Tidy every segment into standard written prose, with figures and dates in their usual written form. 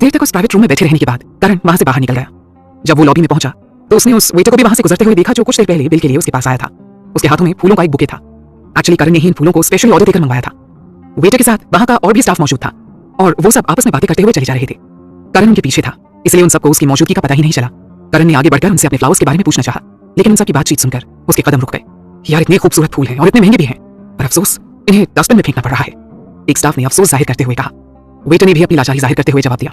देर तक उस private room में बैठे रहने के बाद करण वहां से बाहर निकल गया। जब वो लॉबी में पहुंचा तो उसने उस वेटर को भी वहां से गुजरते हुए देखा जो कुछ देर पहले बिल के लिए उसके पास आया था। उसके हाथों में फूलों का एक बुके था। एक्चुअली करण ने ही इन फूलों को स्पेशली ऑर्डर देकर मंगवाया था। वेटर के साथ वहां का और भी स्टाफ मौजूद था और वो सब आपस में बातें करते हुए चले जा रहे थे। करण उनके पीछे था, इसलिए उन सबको उसकी मौजूदगी का पता ही नहीं चला। करण ने आगे बढ़कर उनसे अपने फ्लावर्स के बारे में पूछना चाहा, लेकिन उन सबकी बातचीत सुनकर उसके कदम रुक गए। यार इतने खूबसूरत फूल हैं और इतने महंगे भी हैं, पर अफसोस इन्हें डस्टबिन में फेंकना पड़ रहा है। एक स्टाफ ने अफसोस जाहिर करते हुए कहा। वेटर ने भी अपनी लाचारी जाहिर करते हुए जवाब दिया,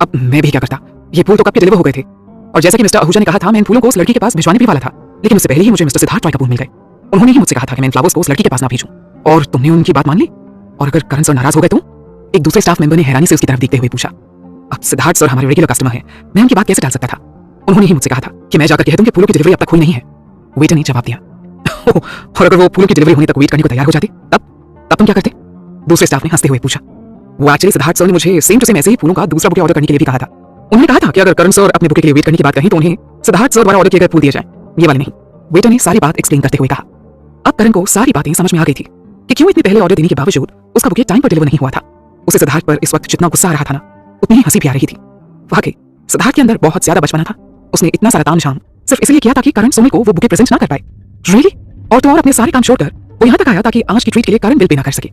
अब मैं भी क्या करता, ये फूल तो कब के डिलीवर हो गए थे। और जैसा कि मिस्टर आहूजा ने कहा था, मैं इन फूलों को उस लड़की के पास भिजवाने भी वाला था, लेकिन उससे पहले ही मुझे मिस्टर सिद्धार्थ रॉय कपूर मिल गए। उन्होंने ही मुझसे कहा था कि मैं इन फ्लावर्स को उस लड़की के पास ना भेजूं, और तुमने उनकी बात मान ली। और अगर करण सर नाराज हो गए तो? एक दूसरे स्टाफ मेंबर ने हैरानी से उसकी तरफ देखते हुए पूछा। अब सिद्धार्थ सर हमारे रेगुलर कस्टमर हैं, मैं उनकी बात कैसे टाल सकता था। उन्होंने ही मुझसे कहा था कि मैं जाकर कह दूं कि फूलों की डिलीवरी अब तक हुई नहीं है। वेटर ने जवाब दिया, और अगर वो फूलों की डिलीवरी होने तक वेट करने को तैयार हो जाते तब तुम क्या करते? दूसरे स्टाफ ने हंसते हुए पूछा। वो एक्चुअली सिद्धार्थ सर ने मुझे सेम टू सेम ऐसे ही फूलों का दूसरा बुके ऑर्डर करने के लिए भी कहा था। उन्होंने कहा था कि अगर करण सर अपने बुके के लिए वेट करने की बात कहें तो उन्हें सिद्धार्थ सर द्वारा ऑर्डर किए गए फूल दिए जाएं, ये वाले नहीं। वेटर ने सारी बात एक्सप्लेन करते हुए कहा। अब करण को सारी बातें समझ में आ गई थी कि क्यों इतने पहले ऑर्डर देने के बावजूद उसका बुके टाइम पर डिलीवर नहीं हुआ था। उसे सिद्धार्थ पर इस वक्त जितना गुस्सा आ रहा था ना, उतनी ही हंसी भी आ रही थी। वाकई सिद्धार्थ के अंदर बहुत ज्यादा बचपना था। उसने इतना सारा तामझाम सिर्फ इसलिए किया था कि करण सोनी को वो बुके प्रेजेंट ना कर पाए। रियली? और तो और अपने सारे काम छोड़कर वो यहाँ तक आया ताकि आज की ट्रीट के लिए करण बिल पे ना कर सके।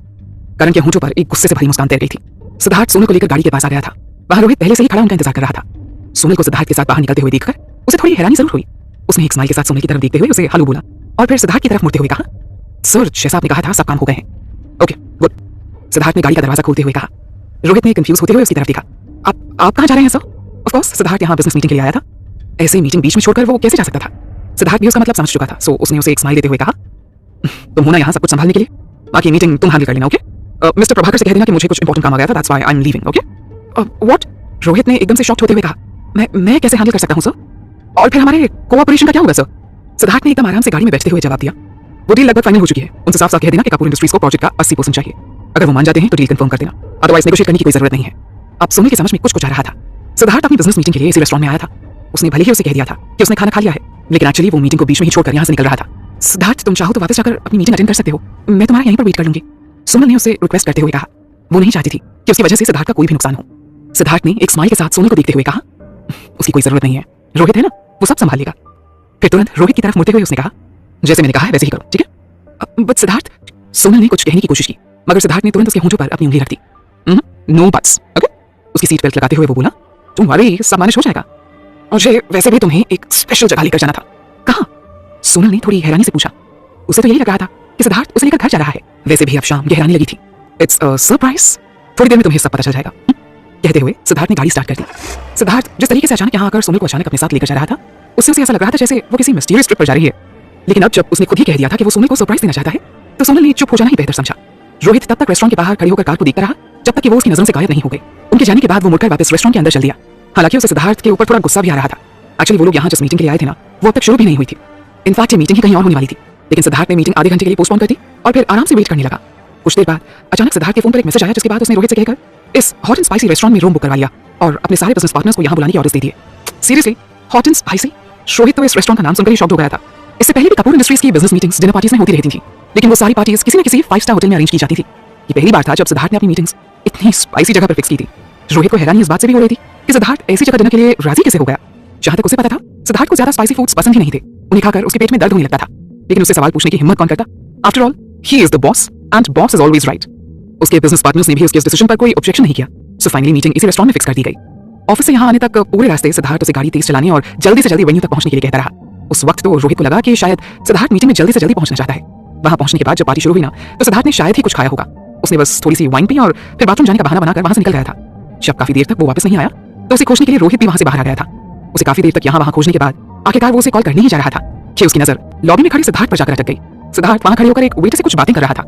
करण के होंठों पर एक गुस्से से भरी मुस्कान तैर गई थी। सिद्धार्थ सोनल को लेकर गाड़ी के पास आ गया था। वहां रोहित पहले से ही खड़ा उनका इंतजार कर रहा था। सोनल को सिद्धार्थ के साथ बाहर निकलते हुए देखकर उसे थोड़ी हैरानी जरूर हुई। उसने एक स्माइल के साथ सोनल की तरफ देखते हुए उसे हेलो बोला और फिर सिद्धार्थ की तरफ मुड़ते हुए कहा, सर जैसा आपने कहा था सब काम हो गए हैं। ओके गुड, सिद्धार्थ ने गाड़ी का दरवाजा खोलते हुए कहा। रोहित ने कंफ्यूज होते हुए उसकी तरफ देखा। आप कहां जा रहे हैं सर? ऑफ कोर्स सिद्धार्थ यहाँ बिजनेस मीटिंग के लिए आया था। ऐसे मीटिंग बीच में छोड़कर वो कैसे जा सकता था? सिद्धार्थ भी उसका मतलब समझ चुका था, सो उसने उसे एक स्माइल देते हुए कहा, तुम हो ना यहाँ सब कुछ संभालने के लिए, बाकी मीटिंग तुम हैंडल कर लेना। ओके मिस्टर प्रभाकर से कह देना कि मुझे कुछ इंपॉर्टेंट काम आ गया था, that's why I am leaving. Okay what? Rohit ने एकदम से शॉक्ड होते हुए कहा, मैं कैसे हैंडल कर सकता हूँ सर? और फिर हमारे कोऑपरेशन का क्या होगा सर? सिद्धार्थ ने एकदम आराम से गाड़ी में बैठते हुए जवाब दिया, वो डील लगभग फाइनल हो चुकी है। उनसे साफ साफ कह देना कि कपूर इंडस्ट्रीज को प्रोजेक्ट का 80% चाहिए। अगर वो मान जाते हैं तो डील कंफर्म कर देना, अदरवाइज नेगोशिएट करने की कोई जरूरत नहीं है। अब सोनी की समझ में कुछ आ रहा था। सिद्धार्थ अपनी बिजनेस मीटिंग के लिए इसी रेस्टोरेंट में आया था। उसने भले ही उसे कह दिया था कि उसने खाना खा लिया है, लेकिन एक्चुअली वो मीटिंग को बीच में ही छोड़कर यहाँ से निकल रहा था। सिद्धार्थ तुम चाहो तो वापस जाकर अपनी मीटिंग अटेंड कर सकते हो, मैं तुम्हारा यहीं पर वेट कर लूंगी। सोनल ने उसे रिक्वेस्ट करते हुए कहा। वो नहीं चाहती थी कि उसकी वजह से सिद्धार्थ का कोई भी नुकसान हो। सिद्धार्थ ने एक स्माइल के साथ सोनल को देखते हुए कहा, उसकी कोई जरूरत नहीं है, रोहित है ना, वो सब संभाल लेगा। फिर तुरंत रोहित की तरफ मुड़ते हुए उसने कहा, जैसे मैंने कहा है वैसे ही करो, ठीक है? बट सिद्धार्थ, सोनल ने कुछ कहने की कोशिश की, मगर सिद्धार्थ ने तुरंत उसके होंठों पर अपनी उंगली रख दी। No buts, okay? उसकी सीट बेल्ट लगाते हुए वो बोला, तुम वरी, सब मैनेज हो जाएगा। मुझे वैसे भी तुम्हें एक स्पेशल जगह लेकर जाना था। कहाँ? सोनल ने थोड़ी हैरानी से पूछा। उसे तो यही लग रहा था कि सिद्धार्थ उसे लेकर घर जा रहा है। वैसे भी अब शाम गहराने लगी थी। इट्स अ सरप्राइज, थोड़ी देर में तुम्हें सब पता चल जाएगा। कहते हुए सिद्धार्थ ने गाड़ी स्टार्ट कर दी। सिद्धार्थ जिस तरीके से अचानक यहाँ आकर सोनल को अचानक अपने साथ लेकर जा रहा था, उससे उसे ऐसा लग रहा था जैसे वो किसी मिस्टीरियस ट्रिप पर जा रही है। लेकिन अब जब उसने खुद ही कह दिया था कि वो सोनल को सरप्राइज देना चाहता है, तो सोनल ने चुप हो जाना ही बेहतर समझा। रोहित तब तक रेस्टोरेंट के बाहर खड़े होकर कार को देखता रहा जब तक कि वो उसकी नजरों से गायब नहीं हो गए। उनके जाने के बाद वो मुड़कर वापस रेस्टोरेंट के अंदर चल दिया। हालांकि उसे सिद्धार्थ के ऊपर थोड़ा गुस्सा भी आ रहा था। एक्चुअली वो लोग यहाँ जिस मीटिंग के लिए आए थे ना, वो अब तक शुरू भी नहीं हुई थी। इनफैक्ट ये मीटिंग ही कहीं और होने वाली थी, लेकिन सिद्धार्थ ने मीटिंग आधे घंटे के लिए पोस्टपोन कर दी और फिर आराम से वेट करने लगा। कुछ देर बाद अचानक सिद्धार्थ के फोन पर एक मैसेज आया, जिसके बाद उसने रोहित से कहकर इस हॉट एंड स्पाइसी रेस्टोरेंट में रूम बुक करवा लिया और अपने सारे बिजनेस पार्टनर्स को यहाँ बुलाने के ऑर्डर्स दे दिए। Seriously, hot and spicy? Rohit तो इस रेस्टोरेंट का नाम सुनकर ही शॉक्ड हो गया था। इससे पहले भी कपूर इंडस्ट्रीज की बिजनेस मीटिंग्स डिनर पार्टीज में होती रहती थी, लेकिन वो सारी पार्टीज किसी न किसी 5 स्टार होटल में अरेंज की जाती थी। ये पहली बार था जब सिद्धार्थ ने अपनी मीटिंग्स इतनी स्पाइसी जगह पर फिक्स की थी। रोहित को हैरानी इस बात से भी हो रही थी कि सिद्धार्थ ऐसी जगह डिनर के लिए राजी कैसे हो गया। जहां तक उसे पता था, सिद्धार्थ को ज्यादा स्पाइसी फूड्स पसंद ही नहीं थे। उन्हें खाकर उसके पेट में दर्द होने लगता था, लेकिन उससे सवाल पूछने की हिम्मत कौन करता? After all, he is the boss and boss is always right. उसके बिजनेस पार्टनर्स ने भी उसके इस डिसीजन पर कोई ऑब्जेक्शन नहीं किया। सो फाइनली मीटिंग इसी रेस्टोरेंट में फिक्स कर दी गई। ऑफिस से यहाँ आने तक पूरे रास्ते सिद्धार्थ उसे गाड़ी तेज चलाने और जल्दी से जल्दी वेन्यू तक पहुंचने के लिए कहता रहा। उस वक्त तो रोहित को लगा कि शायद सिद्धार्थ मीटिंग में जल्दी से जल्दी पहुंचना चाहता है। वहां पहुंचने के बाद जब पार्टी शुरू हुई ना, तो सिद्धार्थ ने शायद ही कुछ खाया होगा। उसने बस थोड़ी सी वाइन पी और फिर बाथरूम जाने का बहाना बनाकर वहां से निकल गया था। जब काफी देर तक वो वापस नहीं आया, तो उसे खोजने के लिए रोहित भी वहां से बाहर आ गया था। उसे काफी देर तक यहाँ वहां खोजने के बाद आखिरकार वो उसे कॉल करने ही जा रहा था कि उसकी नजर लॉबी में खड़े सिद्धार्थ पर जाकर अटक गई। सिद्धार्थ वहां खड़े होकर एक वेटर से कुछ बातें कर रहा था।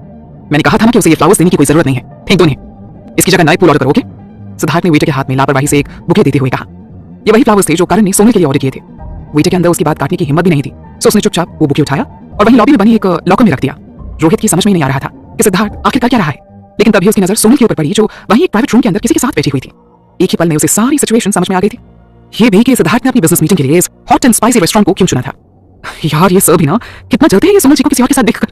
मैंने कहा था ना कि उसे ये फ्लावर्स देने की कोई जरूरत नहीं है, फेंक दो इन्हें। इसकी जगह नए फूल ऑर्डर करो, ओके? सिद्धार्थ ने वेटर के हाथ में लापरवाही से एक बुके देते हुए कहा। ये वही फ्लावर्स थे जो करण ने सोनल के लिए ऑर्डर किए थे। वेटर के अंदर उसकी बात काटने की हिम्मत भी नहीं थी, सो उसने चुपचाप वो बुके उठाया और वहीं लॉबी में बनी एक लॉकर में रख दिया। रोहित की समझ में नहीं आ रहा था कि सिद्धार्थ आखिर कर क्या रहा है, लेकिन तभी उसकी नजर सोनल के ऊपर पड़ी जो वहीं एक प्राइवेट रूम के अंदर किसी के साथ बैठी हुई थी। एक ही पल में उसे सारी सिचुएशन समझ में आ गई थी। ये भी कि सिद्धार्थ ने अपनी बिजनेस मीटिंग के लिए इस हॉट एंड स्पाइसी रेस्टोरेंट को क्यों चुना था। यार ये सब भी ना कितना जलते हैं ये सोनल जी को किसी और के साथ देखकर।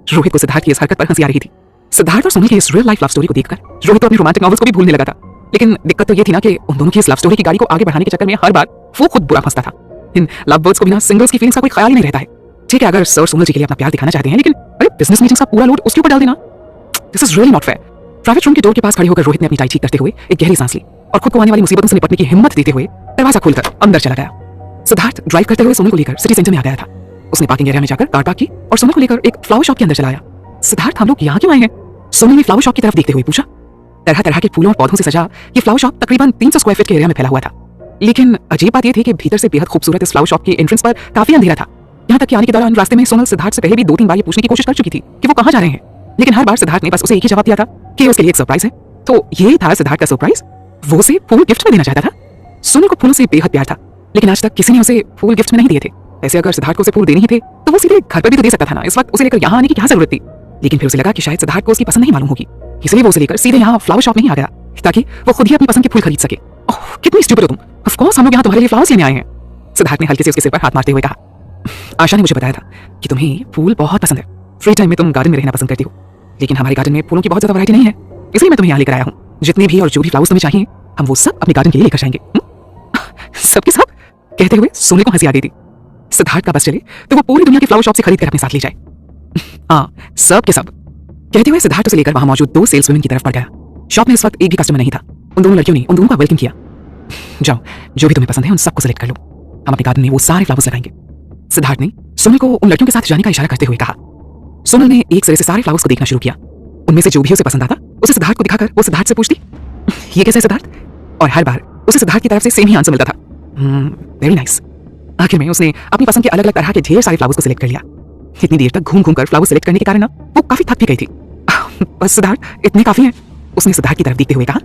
रोहित को सिद्धार्थ की इस हरकत पर हंसी आ रही थी। सिद्धार्थ और सोनल की इस रियल लाइफ लव स्टोरी को देखकर रोहित तो अपनी रोमांटिक नॉवेल्स को भी भूलने लगा था। लेकिन दिक्कत तो ये थी ना कि उन दोनों की इस लव स्टोरी की गाड़ी को आगे बढ़ाने के चक्कर में हर बार वो खुद बुरा फंसता था। इन लव बर्ड्स को बिना सिंगल्स की फीलिंग्स का कोई ख्याल ही नहीं रहता है। ठीक है, अगर सर सोनल जी के लिए अपना प्यार दिखाना चाहते हैं, लेकिन अरे बिजनेस मीटिंग्स का पूरा लोड उसके ऊपर डाल देना, this is really not fair. Private room के डोर के पास खड़े होकर रोहित ने अपनी टाई ठीक करते हुए एक गहरी सांस ली और खुद को आने वाली मुसीबतों से निपटने की हिम्मत देते हुए दरवाजा खोलकर अंदर चला गया। सिद्धार्थ ड्राइव करते हुए सोनल को लेकर सिटी सेंटर में आ गया था। उसने पार्किंग एरिया में जाकर कार पार्क की और सोनल को लेकर एक फ्लावर शॉप के अंदर चला आया। सिद्धार्थ, हम लोग यहाँ क्यों आए हैं? सोनल ने फ्लावर शॉप की तरफ देखते हुए पूछा। तरह तरह के फूलों और पौधों से सजा ये फ्लावर शॉप तकरीबन 300 स्क्वायर फीट के एरिया में फैला हुआ था। लेकिन अजीब बात यह थी कि भीतर से बेहद खूबसूरत इस फ्लावर शॉप के एंट्रेंस पर काफी अंधेरा था। यहाँ तक कि आने के दौरान रास्ते में सोनल सिद्धार्थ से पहले भी 2-3 बार ये पूछने की कोशिश कर चुकी थी कि वो कहाँ जा रहे हैं, लेकिन हर बार सिद्धार्थ ने बस उसे एक ही जवाब दिया था कि उसके लिए एक सरप्राइज है। तो ये था सिद्धार्थ का सरप्राइज। वो उसे फूल गिफ्ट में देना चाहता था। सोनल को फूलों से बेहद प्यार था, लेकिन आज तक किसी ने उसे फूल गिफ्ट में नहीं दिए थे। ऐसे अगर सिद्धार्थ को उसे फूल देने ही थे तो वो सीधे घर पर भी तो दे सकता था ना। इस वक्त उसे लेकर यहाँ आने की क्या जरूरत थी? लेकिन फिर उसे लगा कि शायद सिद्धार्थ को उसकी पसंद नहीं मालूम होगी, इसलिए वो उसे लेकर सीधे यहाँ फ्लावर शॉप में ही आ गया ताकि वो खुद ही अपनी पसंद के फूल खरीद सके। ओह, कितनी स्टूपिड हो तुम। ऑफ कोर्स हम लोग यहाँ तुम्हारे लिए फ्लावर्स लेने आए हैं, सिद्धार्थ ने हल्के से उसके सिर पर हाथ मारते हुए कहा। आशा ने मुझे बताया था कि तुम्हें फूल बहुत पसंद है। फ्री टाइम में तुम गार्डन में रहना पसंद करती हो, लेकिन हमारे गार्डन में फूलों की बहुत ज्यादा वैरायटी नहीं है, इसलिए मैं तुम्हें यहाँ लेकर आया हूँ। जितने भी और जो भी फ्लावर्स तुम्हें चाहिए हम वो सब अपने गार्डन के लिए लेकर जाएंगे। सबके सब? कहते हुए सोने को हंसी आ गई थी। सिद्धार्थ का बस चले तो वो पूरी दुनिया की फ्लावर शॉप से खरीद कर अपने साथ ले जाए। हाँ, सब के सब। कहते हुए सिद्धार्थ उसे लेकर वहां मौजूद 2 सेल्स वुमेन की तरफ बढ़ गया। शॉप में इस वक्त एक भी कस्टमर नहीं था। उन दोनों लड़कियों ने उन दोनों का वेलकम किया। जाओ, जो भी तुम्हें पसंद है उन सबको सेलेक्ट कर लो, हम अपने गार्डन में वो सारे फ्लावर्स लगाएंगे। सिद्धार्थ ने सोनल को उन लड़कियों के साथ जाने का इशारा करते हुए कहा। सोनल ने एक सिरे से सारे फ्लावर्स को देखना शुरू किया। उनमें से जो भी उसे पसंद आता उसे सिद्धार्थ को दिखाकर वो सिद्धार्थ से पूछती, ये कैसा है सिद्धार्थ? और हर बार उसे सिद्धार्थ की तरफ से सेम ही आंसर मिलता था, वेरी नाइस। आखिर में उसने अपनी पसंद के अलग अलग तरह के ढेर सारे फ्लावर्स को सिलेक्ट कर लिया। इतनी देर तक घूम घूम कर फ्लावर्स सिलेक्ट करने के कारण ना वो काफी थक भी गई थी। बस सिद्धार्थ, इतने काफी हैं, उसने सिद्धार्थ की तरफ देखते हुए कहा।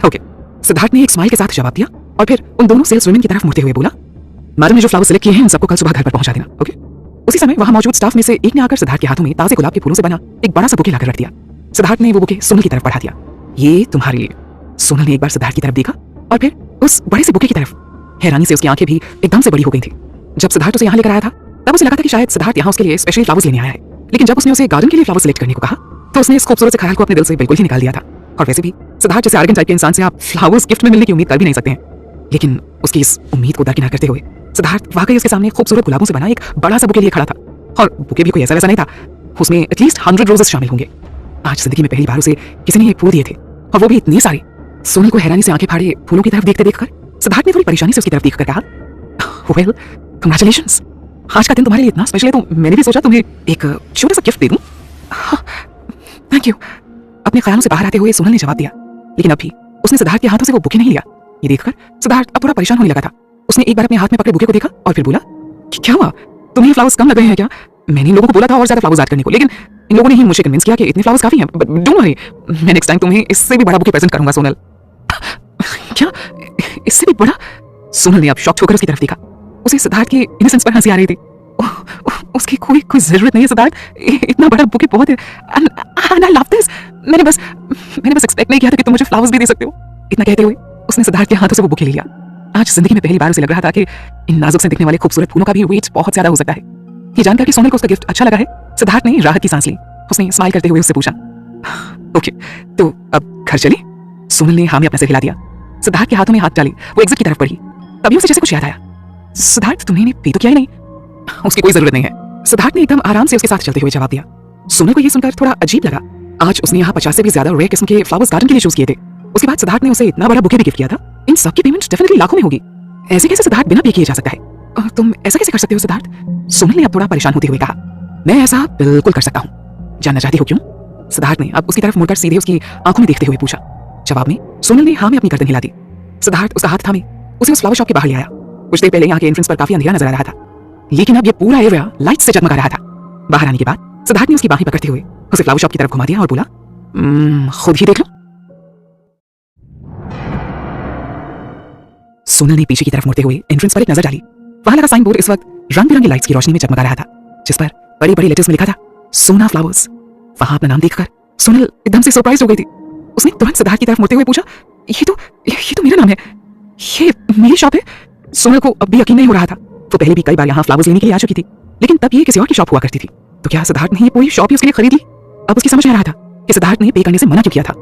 ओके, सिद्धार्थ ने एक स्माइल के साथ जवाब दिया और फिर उन दोनों सेल्स वुमेन की तरफ मुड़ते हुए बोला, मैडम ने जो फ्लावर्स सिलेक्ट किए हैं उन सबको कल सुबह घर पर पहुंचा देना। ओके। उसी समय वहां मौजूद स्टाफ में से एक ने आकर सिद्धार्थ के हाथों में ताजे गुलाब के फूलों से बना एक बड़ा सा बुके लाकर रख दिया। सिद्धार्थ ने वो बुके सोनल की तरफ बढ़ा दिया। ये तुम्हारे लिए। सोनल ने एक बार सिद्धार्थ की तरफ देखा और फिर उस बड़े से बुके की तरफ। हैरानी से उसकी आंखें भी एकदम से बड़ी हो गई थी। जब सिद्धार्थ उसे यहाँ लेकर आया था तब उसे लगा था कि शायद सिद्धार्थ यहाँ उसके लिए स्पेशली फ्लावर्स लेने आया है, लेकिन जब उसने उसे गार्डन के लिए फ्लावर्स सिलेक्ट करने को कहा तो उसने इस खूबसूरत से ख्याल को अपने दिल से बिल्कुल ही निकाल दिया था। और वैसे भी सिद्धार्थ जैसे आर्गन टाइप के इंसान से आप फ्लावर्स गिफ्ट में मिलने की उम्मीद कर भी नहीं सकते हैं। लेकिन उसकी इस उम्मीद को दरकिनार करते हुए सिद्धार्थ वाकई उसके सामने खूबसूरत गुलाबों से बना एक बड़ा सा बुके लिए खड़ा था। और बुके भी कोई ऐसा वैसा नहीं था, उसमें एटलीस्ट 100 रोजेस शामिल होंगे। आज जिंदगी में पहली बार उसे किसी ने एक फूल दिए थे और वो भी इतने सारे। सोनल को हैरानी से आंखें फाड़े फूलों की तरफ देखते देखकर सिद्धार्थ ने थोड़ी परेशानी से उसकी तरफ देखकर कहा, वेल कांग्रेचुलेशंस, आज का दिन तुम्हारे लिए इतना स्पेशल है तो मैंने भी सोचा तुम्हें एक छोटा सा गिफ्ट दे दूं। थैंक यू, अपने ख्यालों से बाहर आते हुए सोनल ने जवाब दिया। लेकिन अभी उसने सिद्धार्थ के हाथों से वो बुके नहीं लिया। ये देखकर सिद्धार्थ अब थोड़ा परेशान होने लगा था। उसने एक बार अपने हाथ में पकड़े बुके को देखा और फिर बोला, क्या हुआ, तुम्हें फ्लावर्स कम लग रहे हैं क्या? मैंने इन लोगों को बोला था और ज्यादा फ्लावर्स ऐड करने को, लेकिन इन लोगों ने ही मुझे कन्विंस किया कि इतने फ्लावर्स काफी हैं। डोंट वरी, मैं नेक्स्ट टाइम तुम्हें इससे भी बड़ा बुके प्रेजेंट करूंगा सोनल। क्या, इससे भी बड़ा? सोनल ने अब शॉक्ड होकर उसकी तरफ देखा। उसे सिद्धार्थ के इनोसेंस पर हंसी आ रही थी। उसकी कोई जरूरत नहीं है सिद्धार्थ, इतना बड़ा बुके बहुत है। And I love this। मैंने बस एक्सपेक्ट नहीं किया था कि तुम मुझे फ्लावर्स भी दे सकते हो। इतना कहते हुए उसने सिद्धार्थ के हाथों से वो बुके ले लिया। आज जिंदगी में पहली बार उसे लग रहा था कि इन नाजुक से दिखने वाले खूबसूरत फूलों का भी वेट बहुत ज्यादा हो सकता है। ये जानकर कि सोनल को उसका गिफ्ट अच्छा लगा है, सिद्धार्थ ने राहत की सांस ली। उसने स्माइल करते हुए उससे पूछा, ओके तो अब घर चले? सोनल ने हाँ में अपना सिर हिला दिया। सिद्धार्थ के हाथों में हाथ डाले वो एग्जिट की तरफ बढ़ी। तभी उसे जैसे कुछ याद आया, सिद्धार्थ तुमने पी तो किया ही नहीं? उसकी कोई जरूरत नहीं है, सिद्धार्थ ने एकदम आराम से उसके साथ चलते हुए जवाब दिया। सोनल को यह सुनकर थोड़ा अजीब लगा। आज उसने यहाँ 50 से भी ज्यादा रेयर किस्म के फ्लावर्स गार्डन के लिए चूज किए थे। उसके बाद सिद्धार्थ ने उसे इतना बड़ा बुके भी गिफ्ट किया था। इन सब की पेमेंट डेफिनेटली लाखों में होगी। ऐसे कैसे सिद्धार्थ बिना पे किए जा सकता है? तुम ऐसा कैसे कर सकते हो सिद्धार्थ? सोनल ने अब थोड़ा परेशान होते हुए कहा, मैं ऐसा बिल्कुल कर सकता हूँ। जानना चाहती हो क्यों? सिद्धार्थ ने अब उसकी तरफ मुड़कर सीधे उसकी आंखों में देखते हुए पूछा। जवाब में सोनल ने हाँ में अपनी गर्दन हिला दी। सिद्धार्थ उसका हाथ थामे उसे उस फ्लावर शॉप के बाहर ले आया। कुछ देर पहले यहाँ के एंट्रेंस पर काफी अंधेरा नजर आ रहा था, लेकिन अब ये पूरा एरिया लाइट से जगमगा रहा था। बाहर आने के बाद सिद्धार्थ ने उसकी बाहें पकड़ते हुए उसे फ्लावर शॉप की तरफ घुमा दिया और बोला, खुद ही देख लो। सोनल ने पीछे की तरफ मुड़ते हुए एंट्रेंस पर एक नजर डाली। वहां लगा साइन बोर्ड इस वक्त रंग बिरंगी लाइट्स की रोशनी में जगमगा रहा था, जिस पर बड़ी बड़ी लेटर्स में लिखा था सोना फ्लावर्स। वहां अपना नाम देखकर सोनल एकदम से सरप्राइज हो गई थी। उसने तुरंत सिद्धार्थ की तरफ मुड़ते हुए पूछा, ये तो मेरा नाम है, ये मेरी शॉप है। सोनल को अब भी यकीन नहीं हो रहा था। वो पहले भी कई बार यहाँ फ्लावर्स लेने के लिए आ चुकी थी, लेकिन तब ये किसी और की शॉप हुआ करती थी। तो क्या सिद्धार्थ ने ये पूरी शॉप ही उसके लिए खरीद ली? अब उसकी समझ में आ रहा था कि सिद्धार्थ ने पे करने से मना क्यों किया था।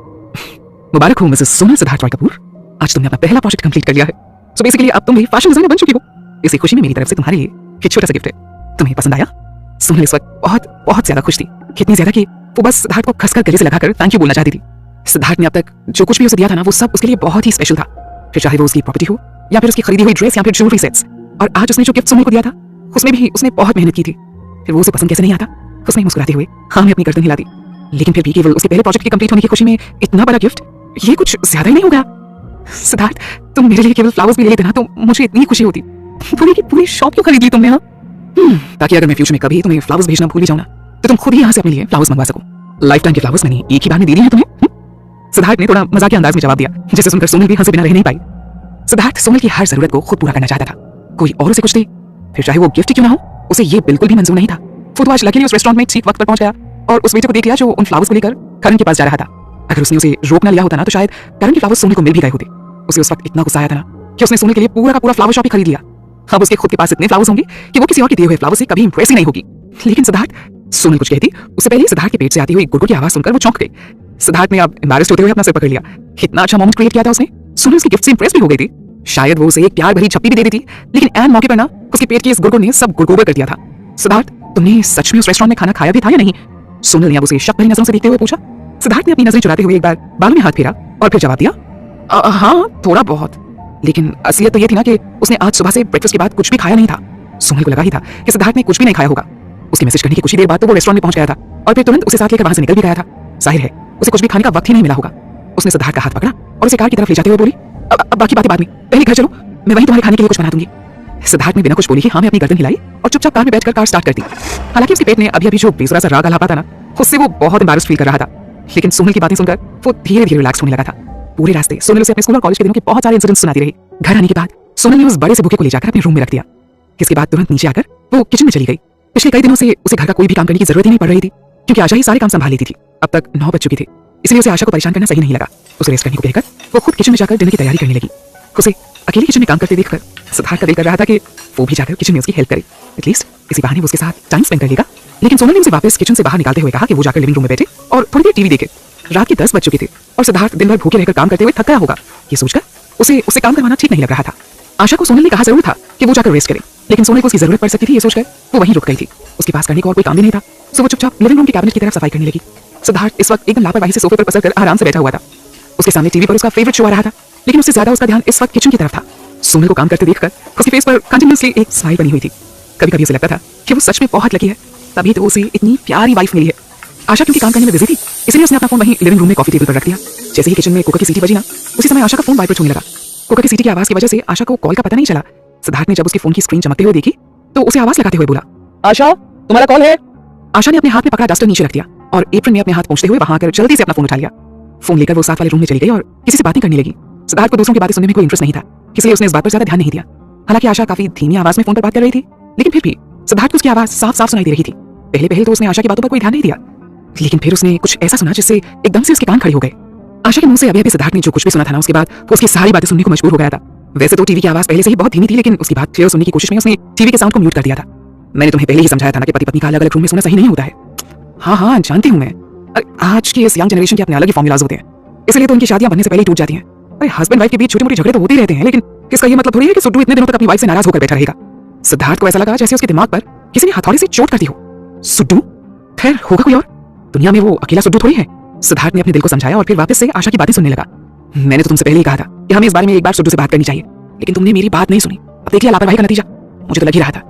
मुबारक हो मिसेस सोनल सिद्धार्थ रॉय कपूर, आज तुमने अपना पहला प्रोजेक्ट कंप्लीट कर लिया है। सो बेसिकली अब तुम भी फैशन डिजाइनर बन चुकी हो। इसी खुशी में मेरी तरफ से तुम्हारे लिए एक छोटा सा गिफ्ट है। तुम्हें पसंद आया? सोनल इस वक्त बहुत बहुत ज्यादा खुश थी, कितनी ज्यादा कि वो बस सिद्धार्थ को खसकर गले से लगाकर थैंक यू बोलना चाहती थी। सिद्धार्थ ने अब तक जो कुछ भी उसे दिया था ना, वो सब उसके लिए बहुत ही स्पेशल था, फिर चाहे वो उसकी प्रॉपर्टी हो या फिर उसकी खरीदी हुई ड्रेस या फिर ज्वेलरी सेट्स। और आज उसने जो गिफ्ट सोनल को दिया था, उसमें भी उसने बहुत मेहनत की थी। फिर वो उसे पसंद कैसे नहीं आता? उसने मुस्कुराते हुए हाँ में अपनी गर्दन हिला दी। लेकिन फिर भी केवल उसके पहले प्रोजेक्ट के कंप्लीट होने की खुशी में इतना बड़ा गिफ्ट, ये कुछ ज्यादा ही नहीं हो गया? सिद्धार्थ, तुम मेरे लिए केवल फ्लावर्स भी ले लेते ना तो मुझे इतनी खुशी होती। पूरी की पूरी शॉप क्यों खरीद ली तुमने? हाँ, ताकि अगर मैं फ्यूचर में कभी तुम्हें फ्लावर्स भेजना भूल भी जाऊँ ना, तो तुम खुद ही यहाँ से अपने लिए फ्लावर्स मंगवा सको। लाइफ टाइम के फ्लावर्स मैंने एक ही बार में दे दिए हैं तुम्हें। सिद्धार्थ ने थोड़ा मजाकिया अंदाज में जवाब दिया, जिसे सुनकर सोनल भी हंसे बिना रह नहीं पाई। सिद्धार्थ सोनल की हर जरूरत को खुद पूरा करना चाहता था। कोई और उसे कुछ दे, फिर चाहे वो गिफ्ट क्यों ना हो, उसे ये बिल्कुल भी मंजूर नहीं था। वो तो आज लकीली उस रेस्टोरेंट में ठीक वक्त पर पहुंच गया और उस वेटर को देख लिया जो उन फ्लावर्स को लेकर करण के पास जा रहा था। अगर उसने उसे रोक ना लिया होता ना, तो शायद करण के फ्लावर्स सोनल को मिल भी गए होते। उसे उस वक्त इतना गुस्सा आया था ना कि उसने सोनल के लिए पूरा का पूरा फ्लावर शॉप ही खरीद लिया। अब उसके खुद के पास इतने फ्लावर्स होंगे कि वो किसी और के दिए हुए फ्लावर से कभी इंप्रेस ही नहीं होगी। लेकिन सिद्धार्थ, सोनल कुछ कहती उससे पहले सिद्धार्थ के पेट से आती हुई गुड़गुड़ की आवाज सुनकर वो चौंक गई। सिद्धार्थ ने अब एम्बैरेस्ड होते हुए अपना सिर पकड़ लिया। कितना अच्छा मोमेंट क्रिएट किया था उसने। सोनल उसके गिफ्ट से इंप्रेस भी हो गई थी। शायद वो उसे एक प्यार भरी छप्पी भी दे दी थी, लेकिन ऐन मौके पर ना उसके पेट की इस गुड़गुड़ ने सब गुड़गुड़ कर दिया था। सिद्धार्थ, तुमने सच में उस रेस्टोरेंट में खाना खाया भी था या नहीं? सोनल ने अब उसे शक भरी नजरों से देखते हुए पूछा। सिद्धार्थ ने अपनी नजरें चुराते हुए एक बार बालों में हाथ फेरा और फिर जवाब दिया, हाँ थोड़ा बहुत। लेकिन असलियत तो ये थी ना कि उसने आज सुबह से ब्रेकफास्ट के बाद कुछ भी खाया नहीं था। सोनल को लगा ही था कि सिद्धार्थ ने कुछ भी नहीं खाया होगा। उसके मैसेज करने की कुछ ही देर बाद तो वो रेस्टोरेंट में पहुंच गया था और फिर तुरंत उसे साथ लेकर वहां से निकल भी गया था। जाहिर है उसे कुछ भी खाने का वक्त ही नहीं मिला होगा। उसने सिद्धार्थ का हाथ पकड़ा और उसे कार की तरफ ले जाते हुए बोली, अब बाकी बातें बाद में, पहले घर चलो, मैं वहीं तुम्हारे खाने के लिए कुछ बना दूंगी। सिद्धार्थ ने बिना कुछ बोले ही हाँ में अपनी गर्दन हिलाई और चुपचाप कार में बैठकर कार स्टार्ट कर दी। हालांकि उसके पेट ने अभी अभी जो बेसुरा सा राग हलापा था ना, उससे वो बहुत एम्बैरेस्ड फील कर रहा था। लेकिन सोनल की बातें सुनकर वो धीरे धीरे रिलैक्स होने लगा था। पूरे रास्ते सोनल उसे अपने स्कूल और कॉलेज के दिनों के बहुत सारे इंसिडेंट्स सुनाती रही। घर आने के बाद सोनल ने उस बड़े से बुके को ले जाकर अपने रूम में रख दिया। इसके बाद तुरंत नीचे आकर वो किचन में चली गई। पिछले कई दिनों से उसे घर का कोई भी काम करने की जरूरत ही नहीं पड़ रही थी, क्योंकि आशा ही सारे काम संभाल लेती थी। अब तक 9 बज चुके थे, इसलिए उसे आशा को परेशान करना सही नहीं लगा। उसे रेस्ट करने को कहकर वो खुद किचन में जाकर डिनर की तैयारी करने लगी। उसे अकेले किचन में काम करते देखकर सिद्धार्थ का दिल कर रहा था कि वो भी जाकर किचन में उसकी हेल्प करे। एटलीस्ट इसी बहाने वो उसके साथ टाइम स्पेंड कर लेगा। लेकिन सोनल ने उसे वापस किचन से बाहर निकालते हुए कहा कि वो जाकर लिविंग रूम में बैठे और थोड़ी देर टीवी देखे। रात के 10 बज चुके थे और सिद्धार्थ दिन भर भूखे रहकर काम करते हुए थक गया होगा। ये सोचकर उसे काम करवाना ठीक नहीं लग रहा था। आशा को सोनल ने कहा जरूर था कि वो जाकर रेस्ट करे, लेकिन सोनल को उसकी जरूरत पड़ सकती थी, ये सोचकर वो वहीं रुक गई थी। उसके पास करने को और कोई काम भी नहीं था, सो वो चुपचाप लिविंग रूम के कैबिनेट की तरफ सफाई करने लगी। सिद्धार्थ इस वक्त एकदम लापरवाही से सोफे पर पसर कर आराम से बैठा हुआ था। उसके सामने टीवी पर उसका फेवरेट शो आ रहा था, लेकिन उससे ज्यादा उसका ध्यान इस वक्त किचन की तरफ था। सोनल को काम करते देखकर उसके फेस पर कंटिन्यूअसली एक स्माइल बनी हुई थी। कभी कभी उसे लगता था कि वो सच में बहुत लकी है, तभी तो उसे इतनी प्यारी वाइफ मिली है। आशा क्योंकि काम करने में बिजी थी, इसलिए उसने अपना फोन वहीं लिविंग रूम में कॉफी टेबल पर रख दिया। जैसे ही किचन में कुकर की सीटी बजी ना, उसी समय आशा का फोन वाइब्रेट होने लगा। कुकर की सीटी की आवाज की वजह से आशा को कॉल का पता नहीं चला। सिद्धार्थ ने जब उसके फोन की स्क्रीन चमकते हुए देखी तो उसे आवाज लगाते हुए बोला, आशा तुम्हारा कॉल है। आशा ने अपने हाथ में पकड़ा डस्टर नीचे रख दिया और एप्रन में अपने हाथ पहुंचते हुए वहां आकर जल्दी से अपना फोन उठा लिया। फोन लेकर वो साथ वाले रूम में चली गई और किसी से बातें करने लगी। सिद्धार्थ को दूसरों की बातें सुनने में कोई इंटरेस्ट नहीं था, इसलिए उसने इस बात पर ज्यादा ध्यान नहीं दिया। हालांकि आशा काफी धीमी आवाज में फोन पर बात कर रही थी, लेकिन फिर भी सिद्धार्थ को उसकी आवाज साफ साफ सुनाई दे रही थी। पहले तो उसने आशा की बातों पर कोई ध्यान नहीं दिया, लेकिन फिर उसने कुछ ऐसा सुना जिससे एकदम से उसके कान खड़े हो गए। आशा के मुंह से अभी सिद्धार्थ ने जो कुछ भी सुना था ना, उसके बाद वो उसकी सारी बातें सुनने को मजबूर हो गया था। वैसे तो टीवी की आवाज पहले से ही बहुत धीमी थी, लेकिन उसकी बात क्लियर सुनने की कोशिश में उसने टीवी के साउंड को म्यूट कर दिया था। मैंने तुम्हें पहले ही समझाया था ना कि पति पत्नी का अलग अलग रूम में सोना सही नहीं होता है। हाँ जानती हूँ मैं। आज की इस यंग जनरेशन के अपने अलग ही फॉर्मूलाज होते हैं, इसलिए तो उनकी शादियां बनने से पहले ही टूट जाती हैं। अरे हस्बैंड वाइफ के बीच छोटे मोटे झगड़े तो होते ही रहते हैं, लेकिन इसका ये मतलब थोड़ी है कि सुड्डू इतने दिनों तक अपनी वाइफ से नाराज होकर बैठा रहेगा। सिद्धार्थ को ऐसा लगा जैसे उसके दिमाग पर किसी ने हथौड़े से चोट कर दी हो। सुड्डू? खैर होगा कोई और, दुनिया में वो अकेला सुड्डू थोड़ी है। सिद्धार्थ ने अपने दिल को समझाया और फिर वापस से आशा की बातें सुनने लगा। मैंने तो तुमसे पहले ही कहा था कि हमें इस बारे में एक बार सुड्डू से बात करनी चाहिए, लेकिन तुमने मेरी बात नहीं सुनी। अब देख लिया लापरवाही का नतीजा। मुझे तो लग ही रहा था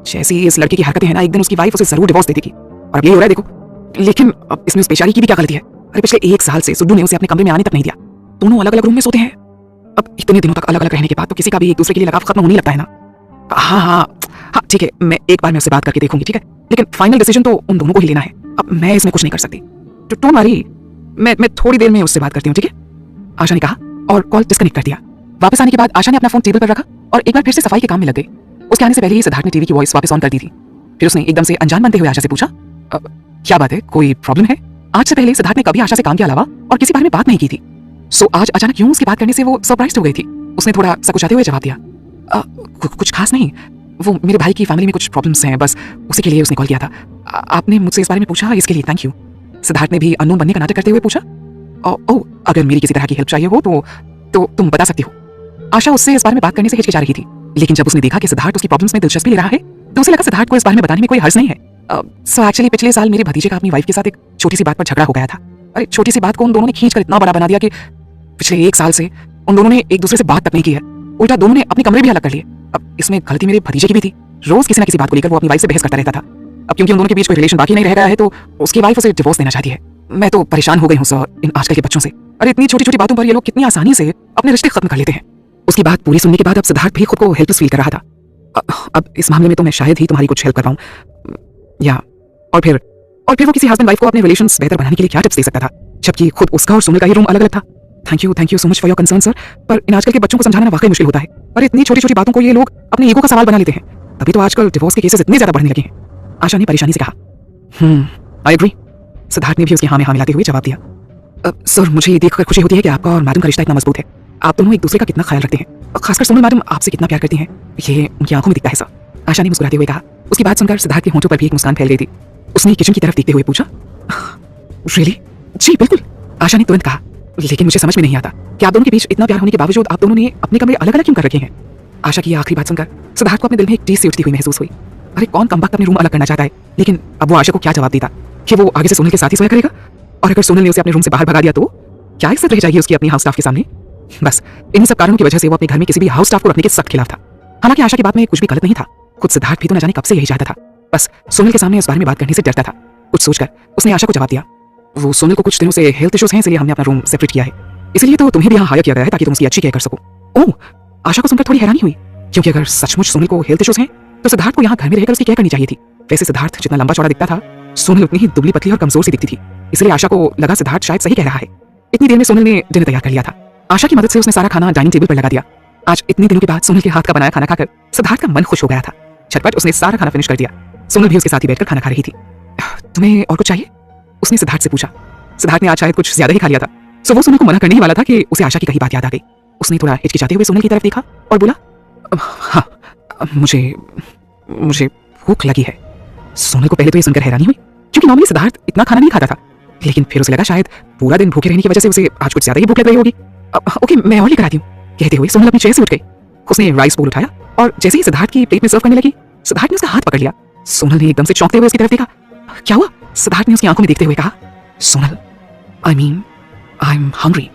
जैसी इस लड़के की हरकतें हैं ना, एक दिन उसकी वाइफ उसे जरूर डिवोर्स दे देगी, और अब यही हो रहा है देखो। लेकिन अब इसमें उस बेचारी की भी क्या गलती है? अरे पिछले 1 साल से सुड्डू ने उसे अपने कमरे में आने तक नहीं दिया। दोनों अलग अलग रूम में सोते हैं। अब इतने दिनों तक अलग अलग रहने के बाद तो किसी का भी एक दूसरे के लिए लगाव खत्म होने लगता है ना। हाँ ठीक है, मैं एक बार में उससे बात करके देखूंगी, ठीक है, लेकिन फाइनल डिसीजन तो उन दोनों को ही लेना है। अब मैं इसमें कुछ नहीं कर सकती। डोंट वरी, मैं थोड़ी देर में उससे बात करती हूँ, ठीक है? आशा ने कहा और कॉल डिस्कनेक्ट कर दिया। वापस आने के बाद आशा ने अपना फोन टेबल पर रखा और एक बार फिर से सफाई के काम में लग गई। उसके आने से पहले ही सिद्धार्थ ने टीवी की वॉइस वापस ऑन कर दी थी। फिर उसने एकदम से अनजान बनते हुए आशा से पूछा, क्या बात है, कोई प्रॉब्लम है? आज से पहले सिद्धार्थ ने कभी आशा से काम के अलावा और किसी बारे में बात नहीं की थी। सो आज अचानक क्यों उसकी बात करने से वो सरप्राइज हो गई थी। उसने थोड़ा सकुचाते हुए जवाब दिया, कुछ खास नहीं, वो मेरे भाई की फैमिली में कुछ प्रॉब्लम्स हैं, बस उसी के लिए उसने कॉल किया था। आपने मुझसे इस बारे में पूछा, इसके लिए थैंक यू। सिद्धार्थ ने भी अननोन बनने का नाटक करते हुए पूछा, ओ, अगर मेरी किसी तरह की हेल्प चाहिए हो तो तुम बता सकती हो। आशा उससे इस बारे में बात करने से हिचकिचा रही थी, लेकिन जब उसने देखा कि सिद्धार्थ उसकी प्रॉब्लम्स में दिलचस्पी ले रहा है तो उसे लगा सिद्धार्थ को इस बारे में बताने में कोई हर्ज नहीं है। सो एक्चुअली पिछले साल मेरे भतीजे का अपनी वाइफ के साथ एक छोटी सी बात पर झगड़ा हो गया था। अरे छोटी सी बात को उन दोनों ने खींच कर इतना बड़ा बना दिया कि पिछले 1 साल से उन दोनों ने एक दूसरे से बात तक नहीं की है। उल्टा दोनों ने अपने कमरे भी अलग कर लिए। अब इसमें गलती मेरे भतीजे की भी थी। रोज किसी ना किसी बात को लेकर वो अपनी वाइफ से बहस करता रहता था। अब क्योंकि उन दोनों के बीच कोई रिलेशन बाकी नहीं रह गया है तो उसकी वाइफ उसे डिवोर्स देना चाहती है। मैं तो परेशान हो गई हूँ सर इन आजकल के बच्चों से। अरे इतनी छोटी छोटी बातों पर ये लोग कितनी आसानी से अपने रिश्ते खत्म कर लेते हैं। उसकी बात पूरी सुनने के बाद अब सिद्धार्थ भी खुद को हेल्पलेस फील कर रहा था। अब इस मामले में तो मैं शायद ही तुम्हारी कुछ हेल्प कर पाऊं, या और फिर वो किसी हस्बैंड वाइफ को अपने रिलेशंस बेहतर बनाने के लिए क्या टिप्स दे सकता था, जबकि खुद उसका और सोनल का ही रूम अलग अलग था। Thank you so much for your concern sir, पर इन आजकल के बच्चों को समझाना वाकई मुश्किल होता है। और इतनी छोटी छोटी बातों को ये लोग अपने ईगो का सवाल बना लेते हैं। तभी तो आजकल डिवोर्स के केसेस इतने ज्यादा बढ़ने लगे हैं। आशा ने परेशानी से कहा। I agree. सिद्धार्थ ने भी उसकी हाँ में हाँ मिलाते हुए जवाब दिया। सर मुझे ये देखकर खुशी होती है कि आपका और मैडम का रिश्ता इतना मजबूत है। आप दोनों एक दूसरे का कितना ख्याल रखते हैं, खासकर सोनल मैडम आपसे कितना प्यार करती हैं, ये उनकी आंखों में दिखता है सर। आशा ने मुस्कुराते हुए कहा। उसकी बात सुनकर सिद्धार्थ के होंठों पर भी एक मुस्कान फैल गई थी। उसने किचन की तरफ देखते हुए पूछा, रियली? जी बिल्कुल, आशा ने तुरंत कहा। लेकिन मुझे समझ में नहीं आता कि आप दोनों के बीच इतना प्यार होने के बावजूद आप दोनों ने अपने कमरे अलग अलग क्यों कर रखे हैं। आशा की आखिरी बात सुनकर सिद्धार्थ को अपने दिल में एक टीस सी उठती हुई महसूस हुई। अरे कौन कमबख्त अपने रूम अलग करना चाहता है, लेकिन अब वो आशा को क्या जवाब देता कि वो आगे से सोनल के साथ ही सोया करेगा, और अगर सोनल ने उसे अपने रूम से बाहर भगा दिया तो क्या इज्जत रह जाएगी उसकी अपनी हाउस स्टाफ के सामने। बस इन सब कारणों की वजह से वो अपने घर में किसी भी हाउस स्टाफ को रखने के सख्त खिलाफ था। हालांकि आशा की बात में कुछ भी गलत नहीं था। खुद सिद्धार्थ भी तो न जाने कब से यही चाहता था, बस सोनल के सामने इस बारे में बात करने से डरता था। कुछ सोचकर उसने आशा को जवाब दिया, वो सोनल को कुछ दिनों से हेल्थ इश्यूज हैं, इसलिए हमने अपना रूम सेपरेट किया है। इसलिए तो तुम्हें भी यहाँ हायर किया गया है ताकि तुम उसकी अच्छी केयर कर सको। ओह, आशा को सुनकर थोड़ी हैरानी हुई, क्योंकि अगर सचमुच सोनल को हेल्थ इश्यूज हैं तो सिद्धार्थ को यहाँ घर में रहकर उसकी केयर करनी चाहिए थी। वैसे सिद्धार्थ जितना लंबा चौड़ा दिखता था, सोनल उतनी ही दुबली पतली और कमजोर सी दिखती थी। इसलिए आशा को लगा सिद्धार्थ शायद सही कह रहा है। इतनी देर में सोनल ने डिनर तैयार कर लिया था। आशा की मदद से उसने सारा खाना डाइनिंग टेबल पर लगा दिया। आज इतने दिनों के बाद सोनल के हाथ का बनाया खाना खाकर सिद्धार्थ का मन खुश हो गया था। झटपट उसने सारा खाना फिनिश कर दिया। सोनल भी उसके साथ ही बैठकर खाना खा रही थी। तुम्हें और कुछ चाहिए? उसने सिद्धार्थ से पूछा। सिद्धार्थ ने आज शायद कुछ ज्यादा ही खा लिया था, सो वो सोनल को मना करने ही वाला था कि उसे आशा की कही बात याद आ गई। उसने थोड़ा हिचकिचाते हुए सोनल की तरफ देखा और बोला, हाँ मुझे भूख लगी है। सोनल को पहले तो ये सुनकर हैरानी हुई, क्योंकि नॉर्मली सिद्धार्थ इतना खाना नहीं खाता था, लेकिन फिर उसे लगा शायद पूरा दिन भूखे रहने की वजह से उसे आज कुछ ज्यादा ही भूख लग रही होगी। ओके मैं और लेकर आती हूँ, कहते हुए सोनल अपनी चेयर से उठ गई। उसने राइस बोल उठाया और जैसे ही सिद्धार्थ की प्लेट में सर्व करने लगी, सिद्धार्थ ने उसका हाथ पकड़ लिया। सोनल ने एकदम से चौंकते हुए उसकी तरफ देखा। क्या हुआ? सिद्धार्थ ने उसकी आंखों में देखते हुए कहा, Sonal I am hungry.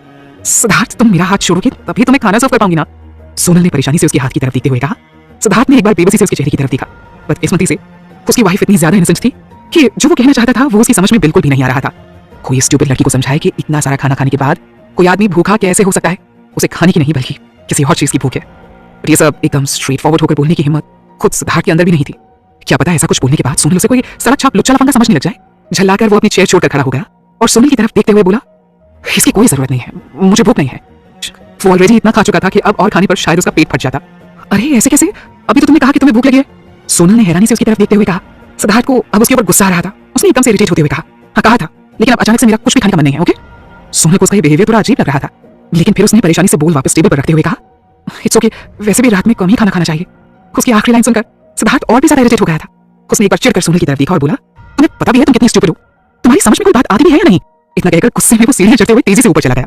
Siddharth तुम मेरा हाथ छोड़ोगे तभी तुम्हें खाना सर्व कर पाऊंगी ना। सोनल ने परेशानी से उसके हाथ की तरफ देखते हुए कहा। सिद्धार्थ ने एक बार बेबसी से उसके चेहरे की तरफ देखा। बदकिस्मती से उसकी वाइफ इतनी ज्यादा इनोसेंट थी कि जो वो कहना चाहता था वो उसकी समझ में बिल्कुल भी नहीं आ रहा था। कोई स्टूपिड लड़की को समझाए कि इतना सारा खाना खाने के बाद कोई आदमी भूखा कैसे हो सकता है। उसे खाने की नहीं बल्कि किसी और चीज की भूख है। ये सब एकदम स्ट्रेट फॉरवर्ड होकर बोलने की हिम्मत खुद सिद्धार्थ के अंदर भी नहीं थी। क्या पता ऐसा कुछ बोलने के बाद सोनल उसे कोई सड़क छाप लुच्चा लफंगा समझने लग जाए। झल्लाकर वो अपनी चेयर छोड़कर खड़ा हो गया और सोनल की तरफ देखते हुए बोला, इसकी कोई जरूरत नहीं है, मुझे भूख नहीं है। वो ऑलरेडी इतना खा चुका था कि अब और खाने पर शायद उसका पेट फट जाता। अरे ऐसे कैसे? अभी तो तुमने कहा कि तुम्हें भूख लगी है। सोनल ने हैरानी से उसकी तरफ देखते हुए कहा। सिद्धार्थ को अब उसके ऊपर गुस्सा आ रहा था। उसने एकदम से इरिटेट होते हुए कहा, हाँ कहा था, लेकिन अब अचानक से मेरा कुछ भी खाने का मन नहीं है। ओके? सोनल को उसका ये बिहेवियर थोड़ा अजीब लग रहा था, लेकिन फिर उसने परेशानी से बोल वापस टेबल पर रखते हुए कहा, इट्स ओके, वैसे भी रात में कम ही खाना खाना चाहिए। उसकी आखिरी लाइन सुनकर सिद्धार्थ और भी ज्यादा इरिटेट हो गया था। उसने एक बार चिढ़कर सोनल की तरफ देखा और बोला, तुम्हें पता भी है तुम कितनी स्टूपिड हो? तुम्हारी समझ में कोई बात आती भी है या नहीं? इतना कहकर गुस्से में वो सीढ़ियां चढ़ते हुए तेजी से ऊपर चला गया।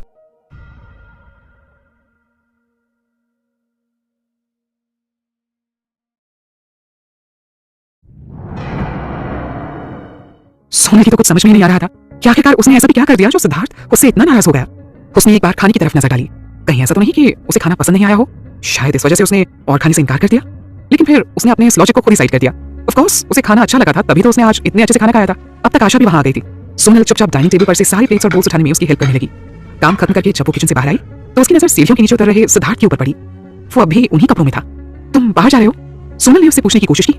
सोनल की तो कुछ समझ में ही नहीं आ रहा था कि आखिरकार उसने ऐसा भी क्या कर दिया जो सिद्धार्थ उससे इतना नाराज हो गया। उसने एक बार खाने की तरफ नजर डाली। कहीं ऐसा तो नहीं कि उसे खाना पसंद नहीं आया हो? शायद इस वजह से उसने और खाने से इनकार कर दिया। लेकिन फिर उसने अपने इस लॉजिक को खुद ही साइड कर दिया। ऑफ कोर्स उसे खाना अच्छा लगा था, तभी तो उसने आज इतने अच्छे से खाना खाया था। अब तक आशा भी वहां आ गई थी। सोनल चुपचाप डाइनिंग टेबल पर से सारी प्लेट्स और बोल्स उठाने में उसकी हेल्प करने लगी। काम खत्म करके जब वो किचन से बाहर आई तो उसकी नजर सीढ़ियों के नीचे उतर रहे सिद्धार्थ के ऊपर पड़ी। वो अभी उन्हीं कपड़ों में था। तुम बाहर जा रहे हो? सोनल ने उससे पूछने की कोशिश की।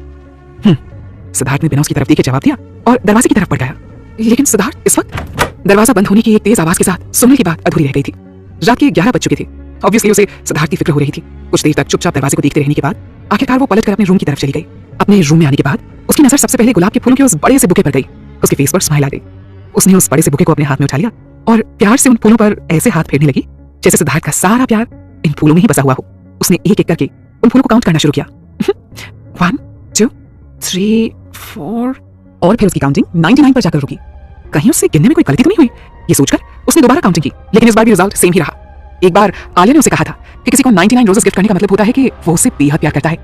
सिद्धार्थ ने बिना उसकी तरफ देखे जवाब दिया और दरवाजे की तरफ बढ़ गया। लेकिन सिद्धार्थ इस वक्त दरवाजा बंद होने की एक तेज आवाज के साथ सोनल की बात अधूरी रह गई थी। रात के 11 बज चुके थे। ऑब्वियसली उसे सिद्धार्थ की फिक्र हो रही थी। कुछ देर तक चुपचाप दरवाजे को देखते रहने के बाद आखिरकार वो पलटकर अपने रूम की तरफ चली गई। अपने रूम में आने के बाद उसकी नजर सबसे पहले गुलाब के फूलों के उस बड़े से बुके पर गई। उसके फेस पर स्माइल आ गई। उसने उस बड़े से बुके को अपने हाथ में उठा लिया और प्यार से उन फूलों पर ऐसे हाथ फेरने लगी जैसे सिद्धार्थ का सारा प्यार इन फूलों में ही बसा हुआ हो। उसने एक एक करके उन फूलों को काउंट करना शुरू किया। 1 2 3 4 और फिर उसकी काउंटिंग 99 पर जाकर रुकी। कहीं उससे गिनने में कोई गलती तो नहीं हुई? ये सोचकर उसने दोबारा काउंटिंग की, लेकिन इस बार भी रिजल्ट सेम ही रहा। एक बार आलिया ने उसे कहा था कि किसी को 99 रोजेस गिफ्ट करने का मतलब होता है कि वो उसे बेहद प्यार करता है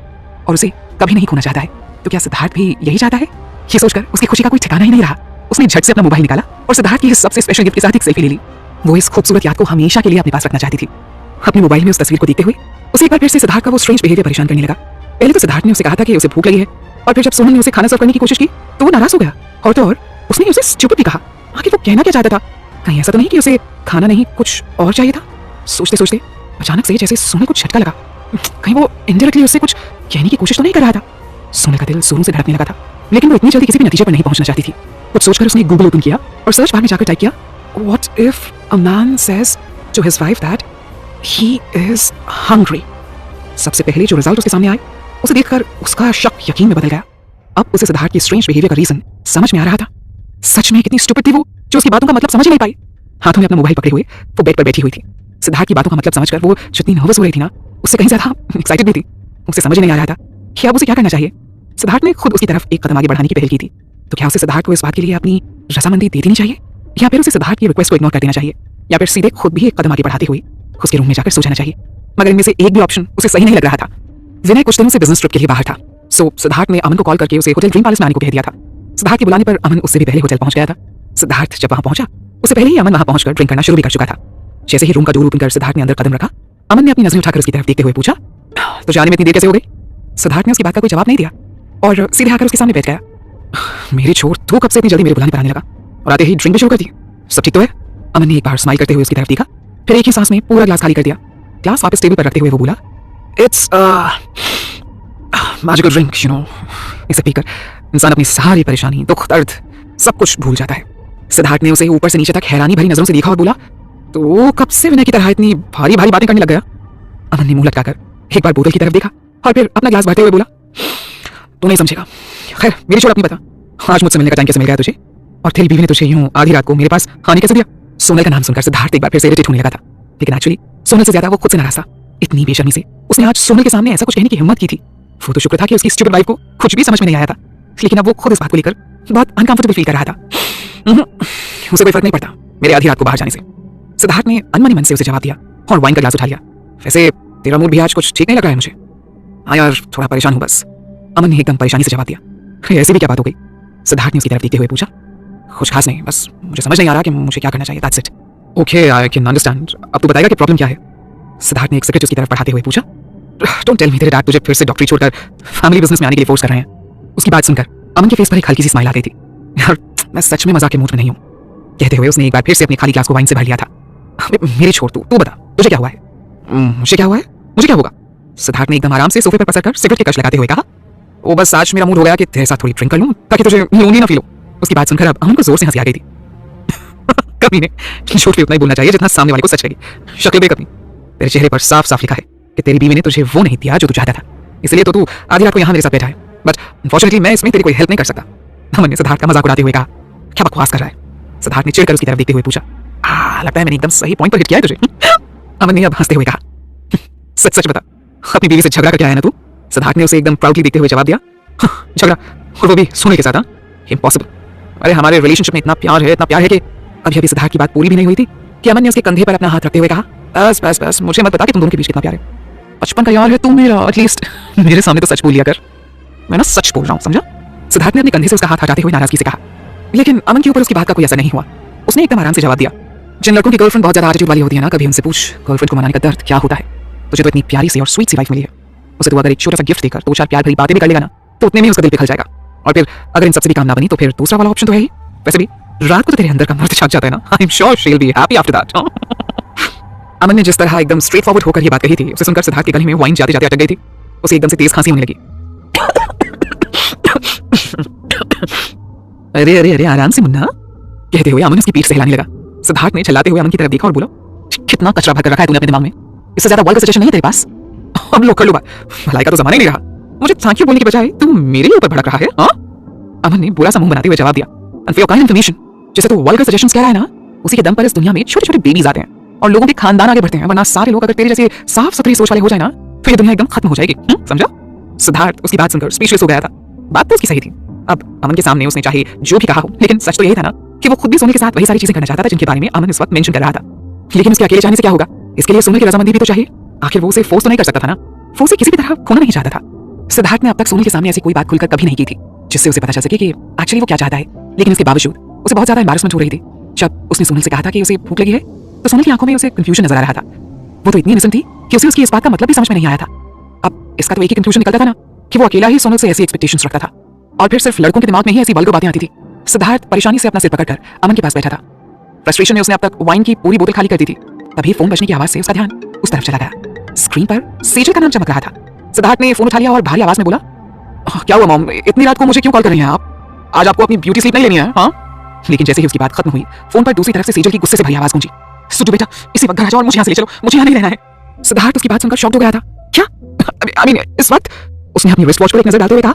और उसे कभी नहीं खोना चाहता है। तो क्या सिद्धार्थ भी यही चाहता है? ये सोचकर उसकी खुशी का कोई ठिकाना ही नहीं रहा। उसने झट से अपना मोबाइल निकाला और सिद्धार्थ की इस सबसे स्पेशल गिफ्ट के साथ एक सेल्फी ले ली। वो इस खूबसूरत याद को हमेशा के लिए अपने पास रखना चाहती थी। अपने मोबाइल में उस तस्वीर को देखते हुए उसे एक बार फिर से सिद्धार्थ का वो स्ट्रेंज बिहेवियर परेशान करने लगा। पहले तो सिद्धार्थ ने उसे कहा था कि उसे भूख लगी है, और फिर जब सोनल ने उसे खाना सर्व करने की कोशिश की तो वो नाराज हो गया, और तो और उसने उसे स्टूपिड भी कहा। आखिर वो कहना क्या चाहता था? कहीं ऐसा तो नहीं कि उसे खाना नहीं कुछ और चाहिए था? सोचते सोचते अचानक से जैसे सोनल को झटका लगा। कहीं वो इनडायरेक्टली उससे कुछ कहने की कोशिश तो नहीं कर रहा था? सोनल का दिल जोरों से धड़कने लगा था, लेकिन वो इतनी जल्दी किसी भी नतीजे पर नहीं पहुंचना चाहती थी। कुछ सोचकर उसने गूगल ओपन किया और सर्च बार में जाकर टाइप किया, What if a man says to his wife that he is hungry? सबसे पहले जो रिजल्ट उसके सामने आए उसे देखकर उसका शक यकीन में बदल गया। अब उसे सिद्धार्थ की स्ट्रेंज बिहेवियर का रीजन समझ में आ रहा था। सच में कितनी स्टूपिड थी वो, जो उसकी बातों का मतलब समझ ही नहीं पाई। हाथों में अपना मोबाइल पकड़े हुए वो बेड पर बैठी हुई थी। सिद्धार्थ की बातों का मतलब समझकर वो जितनी नर्वस हो रही थी ना, उससे कहीं ज्यादा एक्साइटेड भी थी। उसे समझ नहीं आ रहा था कि अब उसे क्या करना चाहिए। सिद्धार्थ ने खुद उसकी तरफ एक कदम आगे बढ़ाने की पहल की थी, तो क्या उसे सिद्धार्थ को इस बात के लिए अपनी रजामंदी दे देनी चाहिए, या फिर उसे सिद्धार्थ की रिक्वेस्ट को इग्नोर कर देना चाहिए, या फिर सीधे खुद भी एक कदम आगे बढ़ाते हुए उसके रूम में जाकर सो जाना चाहिए? मगर इनमें से एक भी ऑप्शन उसे सही नहीं लग रहा था। विनय कुछ दिनों से बिजनेस ट्रिप के लिए बाहर था, सो सिद्धार्थ ने अमन को कॉल करके उसे होटल ड्रीम पैलेस में आने को कह दिया था। सिद्धार्थ के बुलाने पर अमन उससे भी पहले होटल पहुंच गया था। सिद्धार्थ जब वहां पहुंचा उससे पहले ही अमन वहां पहुंचकर ड्रिंक करना शुरू भी कर चुका था। जैसे ही रूम का डोर ओपन कर सिद्धार्थ ने अंदर कदम रखा, अमन ने अपनी नजरें उठाकर उसकी तरफ देखते हुए पूछा, तो जाने में इतनी देर कैसे हो गई? सिद्धार्थ ने उसकी बात का कोई जवाब नहीं दिया और सीधे आकर उसके सामने बैठ गया। मेरी छोड़ तू कब से इतनी जल्दी मेरे बुलाने पर आने लगा, और आते ही ड्रिंक भी शुरू कर दी? सब ठीक तो है? अमन ने एक बार स्माइल करते हुए उसकी तरफ देखा, फिर एक ही सांस में पूरा ग्लास खाली कर दिया। ग्लास वापस टेबल पर रखते हुए वो बोला, it's magical drink, you know. इसे पीकर इंसान अपनी सारी परेशानी, दुख, दर्द सब कुछ भूल जाता है। सिद्धार्थ ने उसे ऊपर से नीचे तक हैरानी भरी नजरों से देखा और बोला, तो कब से विनय की तरह इतनी भारी भारी बातें करने लग गया? अमन ने मुंह लटकाकर एक बार बोतल की तरफ देखा और फिर अपना ग्लास भरते हुए बोला, तू नहीं समझेगा। खैर मेरी छोड़ अपनी बता, आज मुझसे मिलने का टाइम कैसे मिल गया तुझे, और तेरी बीवी ने तुझे यूं आधी रात को मेरे पास आने कैसे दिया? सोनल का नाम सुनकर सिद्धार्थ एक बार फिर से इरिटेट होने लगा था, लेकिन एक्चुअली सोनल से ज्यादा वो खुद से नाराज था। इतनी बेशर्मी से उसने आज सोनल के सामने ऐसा कुछ कहने की हिम्मत की थी। वो तो शुक्र था कि उसकी स्टूपिड वाइफ को कुछ भी समझ में नहीं आया था, लेकिन अब वो खुद इस बात को लेकर बहुत अनकंफर्टेबल फील कर रहा था। उसे कोई फर्क नहीं पड़ता मेरे आधी रात को बाहर जाने से, सिद्धार्थ ने अनमनी मन से उसे जवाब दिया और वाइन का ग्लास उठा लिया। वैसे तेरा मूड भी आज कुछ ठीक नहीं लग रहा है मुझे। हाँ यार, थोड़ा परेशान हूँ बस, अमन ने एकदम परेशानी से जवाब दिया। ऐसी भी क्या बात हो गई? सिद्धार्थ ने उसकी तरफ देखते हुए पूछा। कुछ खास नहीं, बस मुझे समझ नहीं आ रहा कि मुझे क्या करना चाहिए, that's it. Okay, I can understand. अब तू बताएगा कि प्रॉब्लम क्या है? सिद्धार्थ ने एक सेकंड उसकी तरफ बढ़ाते हुए पूछा। डोंट टेल मी तेरे डैड तुझे फिर से डॉक्टरी छोड़कर फैमिली बिजनेस में आने के लिए फोर्स कर रहे हैं। उसकी बात सुनकर अमन के फेस पर एक हल्की सी स्माइल आ गई थी। यार मैं सच में मजाक के मूड में नहीं हूँ, कहते हुए उसने एक बार फिर से अपने खाली ग्लास को वाइन से भर लिया था। मेरी छोड़, तू बता तुझे क्या हुआ है? मुझे क्या हुआ है? मुझे क्या होगा? सिद्धार्थ ने एकदम आराम से सोफे पर पसर कर सिगरेट की कश लगाते हुए कहा। वो बस आज मेरा मूड हो गया कि तेरे साथ थोड़ी ड्रिंक कर लूं ताकि तुझे लोनली ना फील हो। उसकी बात सुनकर अब अमन को जोर से हंसी आ गई थी। कभी ने झूठ भी उतना ही बोलना चाहिए जितना सामने वाले को सच लगे। शक्ल बेकअप नहीं, तेरे चेहरे पर साफ साफ लिखा है कि तेरी बीवी ने तुझे वो नहीं दिया जो तू चाहता था, इसलिए तो तू आधी रात को यहाँ मेरे साथ बैठा है। बट अनफॉर्चुनेटली मैं इसमें तेरी कोई हेल्प नहीं कर सकता। अमन ने सिद्धार्थ का मजाक उड़ाते हुए कहा। क्या बकवास कर रहा है? सिद्धार्थ ने चिढ़कर उसकी तरफ देखते हुए पूछा। लगता है मैंने एकदम सही पॉइंट पर हिट किया है तुझे। अमन ने अब हंसते हुए कहा, सच सच बता, अपनी बीवी से झगड़ा करके आया ना तू? सिद्धार्थ ने उसे एकदम प्राउडली देखते हुए जवाब दिया। झगड़ा, और वो भी सोने के साथ? इम्पॉसिबल। अरे हमारे रिलेशनशिप में इतना प्यार है कि अभी अभी सिद्धार्थ की बात पूरी भी नहीं हुई थी कि अमन ने उसके कंधे पर अपना हाथ रखते हुए कहा, बस बस बस मुझे मत बता कि तुम दोनों के बीच कितना प्यार है। बचपन का यार है तू मेरा, एटलीस्ट मेरे सामने तो सच बोल लिया कर। मैं ना सच बोल रहा हूँ, समझा? सिद्धार्थ ने अपने कंधे से उसका हाथ हटाते हुए नाराजगी से कहा। लेकिन अमन के ऊपर उसकी बात का कोई असर नहीं हुआ। उसने एकदम आराम से जवाब दिया। जिन लड़कों की गर्लफ्रेंड बहुत ज्यादा एटीट्यूड वाली होती है ना, कभी उनसे पूछ गर्लफ्रेंड को मनाने का दर्द क्या होता है। तुझे तो इतनी प्यारी सी और स्वीट सी वाइफ मिली है, उसे तो अगर एक छोटा सा गिफ्ट देकर 2-4 प्यार भरी बातें भी कर लेगा ना, तो उतने में उसका दिल पिघल जाएगा। और फिर अगर इन सबसे भी काम ना बनी तो फिर दूसरा वाला ऑप्शन तो है ही। वैसे भी रात को तो तेरे अंदर का मर्द जाग जाता है ना। I am sure she will be happy after that. Aman ने जिस तरह एकदम स्ट्रेट फॉरवर्ड होकर ये बात कही थी, उसे सुनकर सिद्धार्थ के गले में वाइन जाते जाते अटक गई थी। उसे एकदम से तेज खांसी होने लगी। अरे अरे अरे आराम से मुन्ना, कहते हुए अमन उसकी पीठ से हिलाने लगा। सिद्धार्थ ने चिल्लाते हुए अमन की तरफ देखा और बोला, कितना कचरा भर कर रखा है तूने अपने दिमाग में, इससे ज्यादा वर्क सजेशन नहीं है तेरे पास? अब लो कर लो बात, भलाई का तो जमाना ही नहीं रहा। मुझे थैंक यू बोलने की बजाय तू मेरे ऊपर भड़क रहा है। हाँ? अमन ने बुरा सा मुंह बनाते हुए जवाब दिया। And for your kind information, जैसे तू वल्गर सजेशंस कह रहा है ना, उसी के दम पर इस दुनिया में छोटे छोटे बेबीज आते हैं और लोगों के खानदान आगे बढ़ते हैं। वरना सारे लोग अगर तेरे जैसे साफ सुथरी सोच वाले हो जाए ना, तो ये दुनिया एकदम खत्म हो जाएगी। समझा? सिद्धार्थ उसकी बात सुनकर स्पीचलेस हो गया था। बात तो उसकी सही थी। अब अमन के सामने उसने चाहे जो भी कहा हो, लेकिन सच तो यही था ना कि वो खुद भी सोनल के साथ वही सारी चीजें करना चाहता था जिनके बारे में अमन इस वक्त मेंशन कर रहा था। लेकिन उसके अकेले जाने से क्या होगा? इसके लिए सोनल की रजामंदी भी तो चाहिए। आखिर वो उसे फोर्स तो नहीं कर सकता था ना। वो उसे किसी भी तरह खोना नहीं चाहता था। सिद्धार्थ ने अब तक सोनल के सामने ऐसी कोई बात खुलकर कभी नहीं की थी जिससे उसे पता चल सके कि एक्चुअली वो क्या चाहता है। लेकिन इसके बावजूद उसे बहुत ज्यादा एम्बैरेसमेंट हो रही थी। जब उसने सोनल से कहा था कि उसे भूख लगी है तो सोनल की आंखों में उसे कंफ्यूजन नजर आ रहा था। वो तो इतनी इनोसेंट थी कि उसे उसकी इस बात का मतलब भी समझ में नहीं आया था। अब इसका तो एक ही कंक्लूजन निकलता था ना कि वो अकेला ही सोनल से ऐसी एक्सपेक्टेशंस रखता था और फिर सिर्फ लड़कों के दिमाग में ही ऐसी वल्गर बातें आती थी। सिद्धार्थ परेशानी से अपना सिर पकड़कर अमन के पास बैठा था। फ्रस्ट्रेशन में उसने अब तक वाइन की पूरी बोतल खाली कर दी थी। तभी फोन बजने की आवाज से उसका ध्यान उस तरफ चला गया। स्क्रीन पर सेजल का नाम चमक रहा था। सिद्धार्थ ने फोन उठा लिया और भारी आवाज में बोला, क्या हुआ मॉम, इतनी रात को मुझे क्यों कॉल कर रही हैं आप? आज आपको अपनी ब्यूटी स्लीप नहीं लेनी है? हाँ। लेकिन जैसे ही उसकी बात खत्म हुई फोन पर दूसरी तरफ से सेजल की गुस्से से भरी आवाज गूंजी, सुटू बेटा इसी वक्त घर आ जाओ और मुझे यहाँ से ले चलो, मुझे यहाँ नहीं रहना है। सिद्धार्थ उसकी बात सुनकर शॉक्ड हो गया था। क्या? आई मीन इस वक्त? उसने अपनी रिस्ट वॉच पर एक नजर डालते हुए कहा,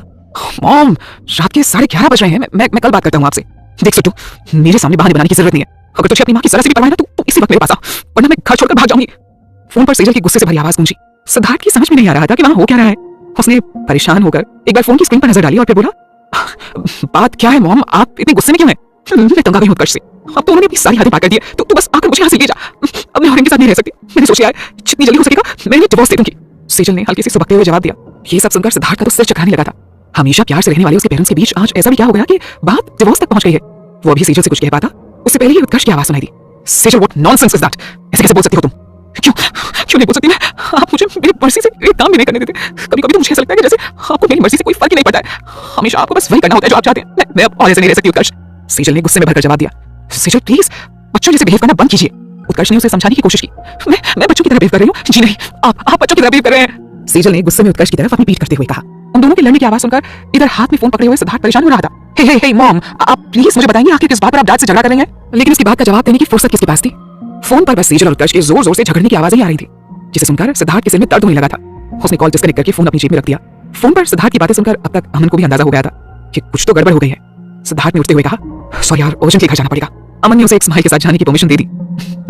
मॉम रात के 11:30 बज रहे हैं, मैं कल बात करता हूँ आपसे। देख सुटू, मेरे सामने बहाने बनाने की जरूरत नहीं है। अगर तुझे अपनी माँ की जरा से भी परवाह है ना तो इसी वक्त मेरे पास आ, वरना मैं घर छोड़कर भाग जाऊंगी। फोन पर सेजल की गुस्से से भरी आवाज गूंजी। सिद्धार्थ की समझ में नहीं आ रहा था कि वहां हो क्या रहा है। उसने परेशान होकर एक बार फोन की स्क्रीन पर नजर डाली और फिर बोला, बात क्या है मॉम, आप इतने गुस्से में क्यों हैं? मैं तंग आ गई हूं उत्कर्ष से। अब तो उन्होंने अपनी सारी हदें पार कर दी है, तो तू बस आकर मुझे यहाँ से ले जा। अब मैं और इनके साथ नहीं रह सकती। मैंने सोच लिया है जितनी जल्दी हो सकेगा मैं इन्हें डिवोर्स दे दूंगी। सेजल ने हल्के से सुबकते हुए जवाब दिया। ये सब सुनकर सिद्धार्थ का तो सिर चकराने लगा था। हमेशा प्यार से रहने वाले उसके पेरेंट्स के बीच आज ऐसा भी क्या हो गया कि बात डिवोर्स तक पहुंच गई है। वो अभी सेजल से कुछ कह पाता उससे पहले ही उत्कर्ष की आवाज सुनाई दी। Sejal what nonsense is that? ऐसे कैसे बोल सकती हो तुम? क्यों नहीं बोल सकती मैं? आप मुझे मेरी मर्जी से एक काम भी नहीं करने देते। कभी कभी तो मुझे ऐसा लगता है कि जैसे आपको मेरी मर्जी से कोई फर्क ही नहीं पड़ता है। हमेशा आपको बस वही करना होता है जो आप चाहते हैं। मैं अब और ऐसे नहीं रह सकती उत्कर्ष। सेजल ने गुस्से में भरकर जवाब दिया। सेजल प्लीज बच्चों जैसे बिहेव करना बंद कीजिए। उत्कर्ष ने उसे समझाने की कोशिश की। मैं बच्चों की तरह बिहेव कर रही हूँ? जी नहीं, आप बच्चों की तरह बिहेव कर रहे हैं। सेजल ने गुस्से में उत्कर्ष की तरफ अपनी पीठ करते हुए कहा। उन दोनों के लड़ने की आवाज सुनकर इधर हाथ में फोन पकड़े हुए सिद्धार्थ परेशान हो रहा था। हे मॉम, आप प्लीज मुझे बताएंगे आखिर किस बात पर आप डैड से झगड़ा कर रही हैं? लेकिन उसकी बात का जवाब देने की फुर्सत किसके पास थी? फोन पर बस सेजल और उत्कर्ष के जोर जोर से झगड़ने की आवाजें आ रही थी, जिसे सुनकर सिद्धार्थ के सिर में दर्द होने लगा था। उसने कॉल डिस्कनेक्ट करके फोन अपनी जेब में रख दिया। फोन पर सिद्धार्थ की बातें सुनकर अब तक अमन को भी अंदाजा हो गया था कि कुछ तो गड़बड़ हो गई है। सिद्धार्थ ने उठते हुए कहा, सॉरी यार, अर्जेंटली घर जाना पड़ेगा। अमन ने उसे एक स्माइल के साथ जाने की परमिशन दे दी।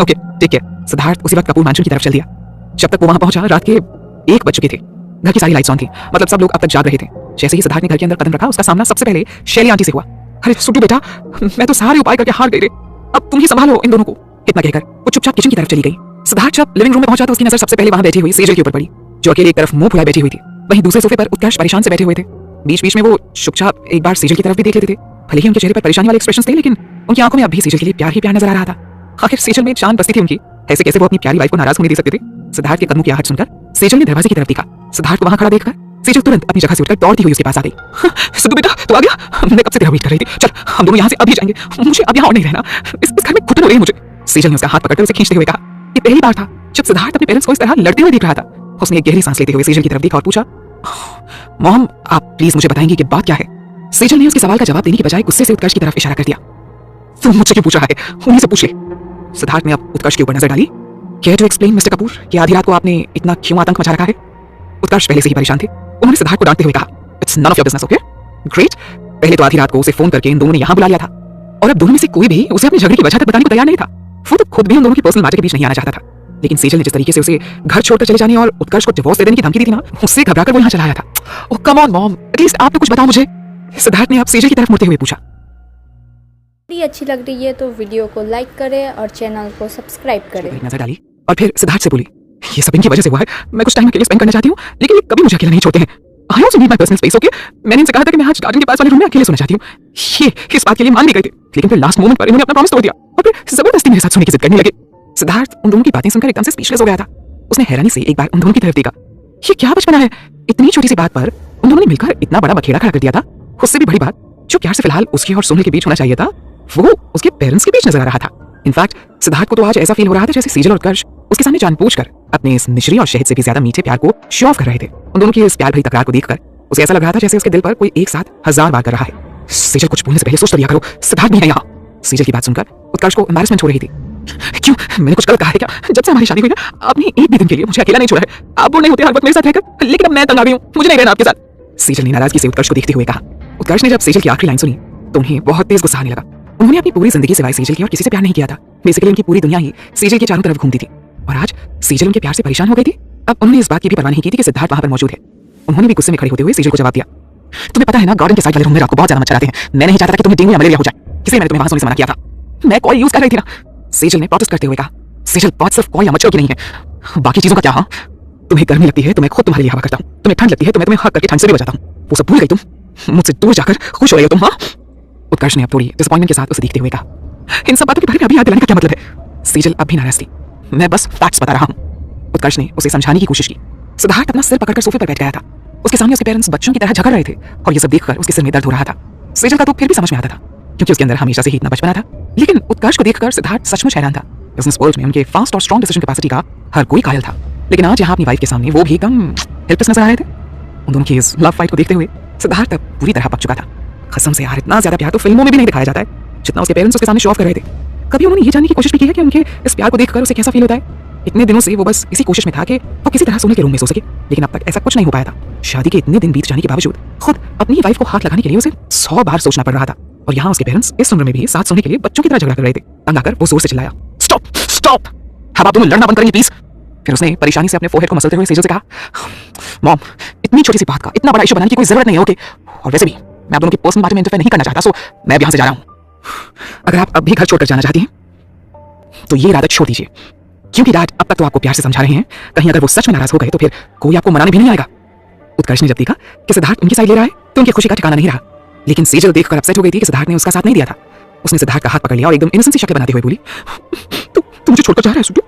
Okay take care. सिद्धार्थ उसी वक्त कपूर मैंशन की तरफ चल दिया। जब तक वो वहां पहुंचा रात के 1 बज चुके थे। घर की सारी लाइट्स ऑन थी, मतलब सब लोग अब तक जाग रहे थे। जैसे ही सिद्धार्थ ने घर के अंदर कदम रखा उसका सामना सबसे पहले शैली आंटी से हुआ। अरे सुटू बेटा, मैं तो सारे उपाय करके हार गई रे, अब तुम ही संभालो इन दोनों को। इतना कहकर वो चुपचाप किचन की तरफ चली गई। सिद्धार्थ जब लिविंग रूम में पहुंचा तो उसकी नजर सबसे पहले वहां बैठी हुई सेजल के ऊपर पड़ी, जो अकेले एक तरफ मुंह फुलाए बैठी हुई थी। वहीं दूसरे सोफे पर उत्कर्ष परेशान से बैठे हुए थे। बीच बीच में वो चुपचाप एक बार सेजल की तरफ भी देख लेते थे। भले ही उनके चेहरे पर परेशानी वाले एक्सप्रेशंस थे, लेकिन उनकी आंखों में अब भी सेजल के लिए प्यार ही प्यार नजर आ रहा था। आखिर सेजल में जान बसती थी उनकी, ऐसे कैसे वो अपनी प्यारी वाइफ को नाराज होने दे सकते थे? सिद्धार्थ के कदमों की आहट सुनकर सेजल ने दरवाजे की तरफ देखा। सिद्धार्थ को वहां खड़ा देखकर सेजल तुरंत अपनी जगह से उठकर दौड़ती हुई उसके पास आ गई। सिद्धू बेटा तू आ गया, मैं कब से तेरा वेट कर रही थी। चल हम दोनों यहाँ से अभी जाएंगे, मुझे अब यहाँ और नहीं रहना, इस घर में घुटन हो रही है मुझे। सेजल ने उसका हाथ पकड़कर उसे खींचते हुए कहा। ये पहली बार था जब सिद्धार्थ अपने पेरेंट्स को इस तरह लड़ते हुए देख रहा था। उसने एक गहरी सांस लेते हुए सेजल की तरफ देखा और पूछा, मॉम आप प्लीज मुझे बताएंगे कि बात क्या है? सेजल ने उसके सवाल का जवाब देने की बजाय गुस्से से उत्कर्ष की तरफ इशारा कर दिया। तुम मुझसे क्यों पूछ रहा है, उन्हीं से पूछ ले। सिद्धार्थ ने अब उत्कर्ष के ऊपर नजर डाली। Care to explain mister Kapoor कि आधी रात को आपने इतना क्यों आतंक मचा रखा है? उत्कर्ष पहले से ही परेशान थे। उन्होंने सिद्धार्थ को डांटते हुए कहा, it's none of your business, okay? Great. पहले तो आधी रात को उसे फोन करके इन दोनों ने यहाँ बुला लिया था और अब दोनों में से कोई भी उसे अपने झगड़े की वजह तक बताने को तैयार नहीं था। वो तो खुद भी उन दोनों की पर्सनल मैटर के बीच नहीं आना चाहता था, लेकिन सेजल ने जिस तरीके से उसे घर छोड़कर चले जाने और उत्कर्ष को डिवोर्स दे देने की धमकी दी थी ना, उससे घबराकर वो यहाँ चला आया था। ओह कम ऑन मॉम, एटलीस्ट आप तो कुछ बताओ मुझे। सिद्धार्थ ने अब सेजल की तरफ मुड़ते हुए पूछा। अच्छी लग रही है तो वीडियो को लाइक करें और चैनल को सब्सक्राइब करें। नजर डाली और फिर सिद्धार्थ से बोली, ये सब इनकी वजह से हुआ है। मैं कुछ टाइम अकेले स्पेंड करना चाहती हूँ, लेकिन ये कभी मुझे अकेला नहीं छोड़ते हैं। I also need my personal space, okay? मैंने इनसे कहा था कि मैं आज गार्डन के पास वाले रूम में अकेले सोना चाहती हूँ। ये इस बात के लिए मान भी गए थे, लेकिन फिर लास्ट मोमेंट पर इन्होंने अपना प्रॉमिस तोड़ दिया और फिर जबरदस्ती मेरे साथ सोने की जिद करने लगे। सिद्धार्थ उन दोनों की बातें सुनकर एकदम से स्पीचलेस हो गया था। उसने हैरानी से एक बार उन दोनों की तरफ देखा। ये क्या बचपना है, इतनी छोटी सी बात पर उन दोनों ने मिलकर इतना बड़ा बखेड़ा खड़ा कर दिया था। उससे भी बड़ी बात जो प्यार से फिलहाल उसकी और सोनल के बीच होना चाहिए था, वो उसके पेरेंट्स के बीच नजर आ रहा था। इनफैक्ट सिद्धार्थ को तो आज ऐसा फील हो रहा था जैसे सेजल और उत्कर्ष उसके सामने जानबूझकर अपने इस मिश्री और शहद से भी ज्यादा मीठे प्यार को शो ऑफ कर रहे थे। उन दोनों की इस प्यार भरी तकरार को देखकर उसे ऐसा लग रहा था जैसे उसके दिल पर कोई एक साथ 1000 बार कर रहा है। सेजल कुछ बोलने से पहले सोच तो लिया करो, सिद्धार्थ भी है यहाँ। सेजल की बात सुनकर उत्कर्ष को एम्बैरेसमेंट हो रही थी। क्यों, मैंने कुछ गलत कहा है क्या? जब से हमारी शादी हुई ना, आपने एक भी दिन के लिए मुझे अकेला नहीं छोड़ा है। आप बोल नहीं होते हर वक्त मेरे साथ रहकर, लेकिन अब मैं तंग आ गई हूँ, मुझे नहीं रहना आपके साथ। सेजल ने नाराजगी से उत्कर्ष को देखते हुए कहा। उत्कर्ष ने जब सेजल की आखिरी लाइन सुनी तो उन्हें बहुत तेज गुस्सा आने लगा। उन्होंने अपनी पूरी जिंदगी सिवाय सेजल की और किसी से प्यार नहीं किया था। बेसिकली उनकी पूरी दुनिया ही सेजल के चारों तरफ घूमती थी और आज सेजल उनके प्यार से परेशान हो गई थी। अब उन्होंने इस बात की भी परवाह नहीं की थी कि सिद्धार्थ वहां पर मौजूद है। उन्होंने भी गुस्से में खड़े होते हुए सेजल को जवाब दिया, तुम्हें पता है ना गार्डन के साइड वाले रूम में रात को बहुत ज्यादा मच्छर आते हैं। मैं नहीं चाहता कि तुम्हें डेंगू या मलेरिया हो जाए। किसलिए मैंने तुम्हें वहां सोने से मना किया था? मैं कॉल यूज कर रही थी ना। सेजल ने प्रोटेस्ट करते हुए कहा। सेजल, बात सिर्फ कॉल या मच्छर की नहीं है, बाकी चीजों का क्या? हाँ, तुम्हें गर्मी लगती है तो मैं खुद तुम्हारे लिए हवा करता हूँ, तुम्हें ठंड लगती है तो मैं तुम्हें हक करके ठंड से भी बचाता हूँ। वो सब भूल गई तुम? मुझसे दूर जाकर खुश हो रही हो तुम? हाँ। उत्कर्ष ने अब थोड़ी डिसअपॉइंटमेंट के साथ उसे देखते हुए कहा। इन सब बातों के बारे में अभी याद दिलाने का क्या मतलब है? सेजल अब भी नाराज थी। मैं बस फैक्ट्स बता रहा हूँ। उत्कर्ष ने उसे समझाने की कोशिश की। सिद्धार्थ अपना सिर पकड़कर सोफे पर बैठ गया था। उसके सामने उसके पेरेंट्स बच्चों की तरह झगड़ रहे थे और ये सब देखकर उसके सिर में दर्द हो रहा था। सेजल का तो फिर भी समझ में आता था क्योंकि उसके अंदर हमेशा से ही इतना बचपना था, लेकिन उत्कर्ष को देखकर सिद्धार्थ सचमुच हैरान था। बिजनेस वर्ल्ड में उनके फास्ट और स्ट्रॉन्ग डिसीजन कैपेसिटी का हर कोई कायल था, लेकिन आज यहाँ अपनी वाइफ के सामने वो भी एकदम हेल्पलेस नजर आ रहे थे। उन दोनों की इस लव फाइट को देखते हुए सिद्धार्थ अब पूरी तरह पक चुका था। कसम से यार, इतना ज्यादा प्यार तो फिल्मों में भी नहीं दिखाया जाता है जितना उसके पेरेंट्स उसके सामने शो ऑफ कर रहे थे। कभी उन्होंने ये जानने की कोशिश भी की है कि उनके इस प्यार को देखकर उसे कैसा फील होता है? इतने दिनों से वो बस इसी कोशिश में था कि वो किसी तरह सोनल के रूम में सो सके, लेकिन अब तक ऐसा कुछ नहीं हो पाया था। शादी के इतने दिन बीत जाने के बावजूद खुद अपनी वाइफ को हाथ लगाने के लिए उसे 100 बार सोचना पड़ रहा था, और यहाँ उसके पेरेंट्स इस उम्र में भी साथ सोने के लिए बच्चों की तरह झगड़ा कर रहे थे। तंग आकर वो जोर से चिल्लाया, स्टॉप स्टॉप, अब आप दोनों लड़ना बंद करेंगे प्लीज। फिर उसने परेशानी से अपने फोरहेड को मसलते हुए सेजल से कहा, मॉम, इतनी छोटी सी बात का इतना बड़ा इशू बनाने की कोई जरूरत नहीं है, ओके? और वैसे भी मैं आप दोनों की पर्सनल बातों में इंटरफेयर नहीं करना चाहता, सो मैं यहाँ से जा रहा हूँ। अगर आप अब भी घर छोड़कर जाना चाहती हैं तो ये इरादा छोड़ दीजिए, क्योंकि डैड अब तक तो आपको प्यार से समझा रहे हैं, कहीं अगर वो सच में नाराज हो गए तो फिर कोई आपको मनाने भी नहीं आएगा। उत्कर्ष ने जब देखा कि सिद्धार्थ उनकी साइड ले रहा है तो उनकी खुशी का ठिकाना नहीं रहा, लेकिन सेजल देखकर अपसेट हो गई थी कि सिद्धार्थ ने उसका साथ नहीं दिया था। उसने सिद्धार्थ का हाथ पकड़ लिया और एकदम इनोसेंट सी शक्ल बनाते हुए बोली, तू मुझे छोड़कर जा रहा है सुटू?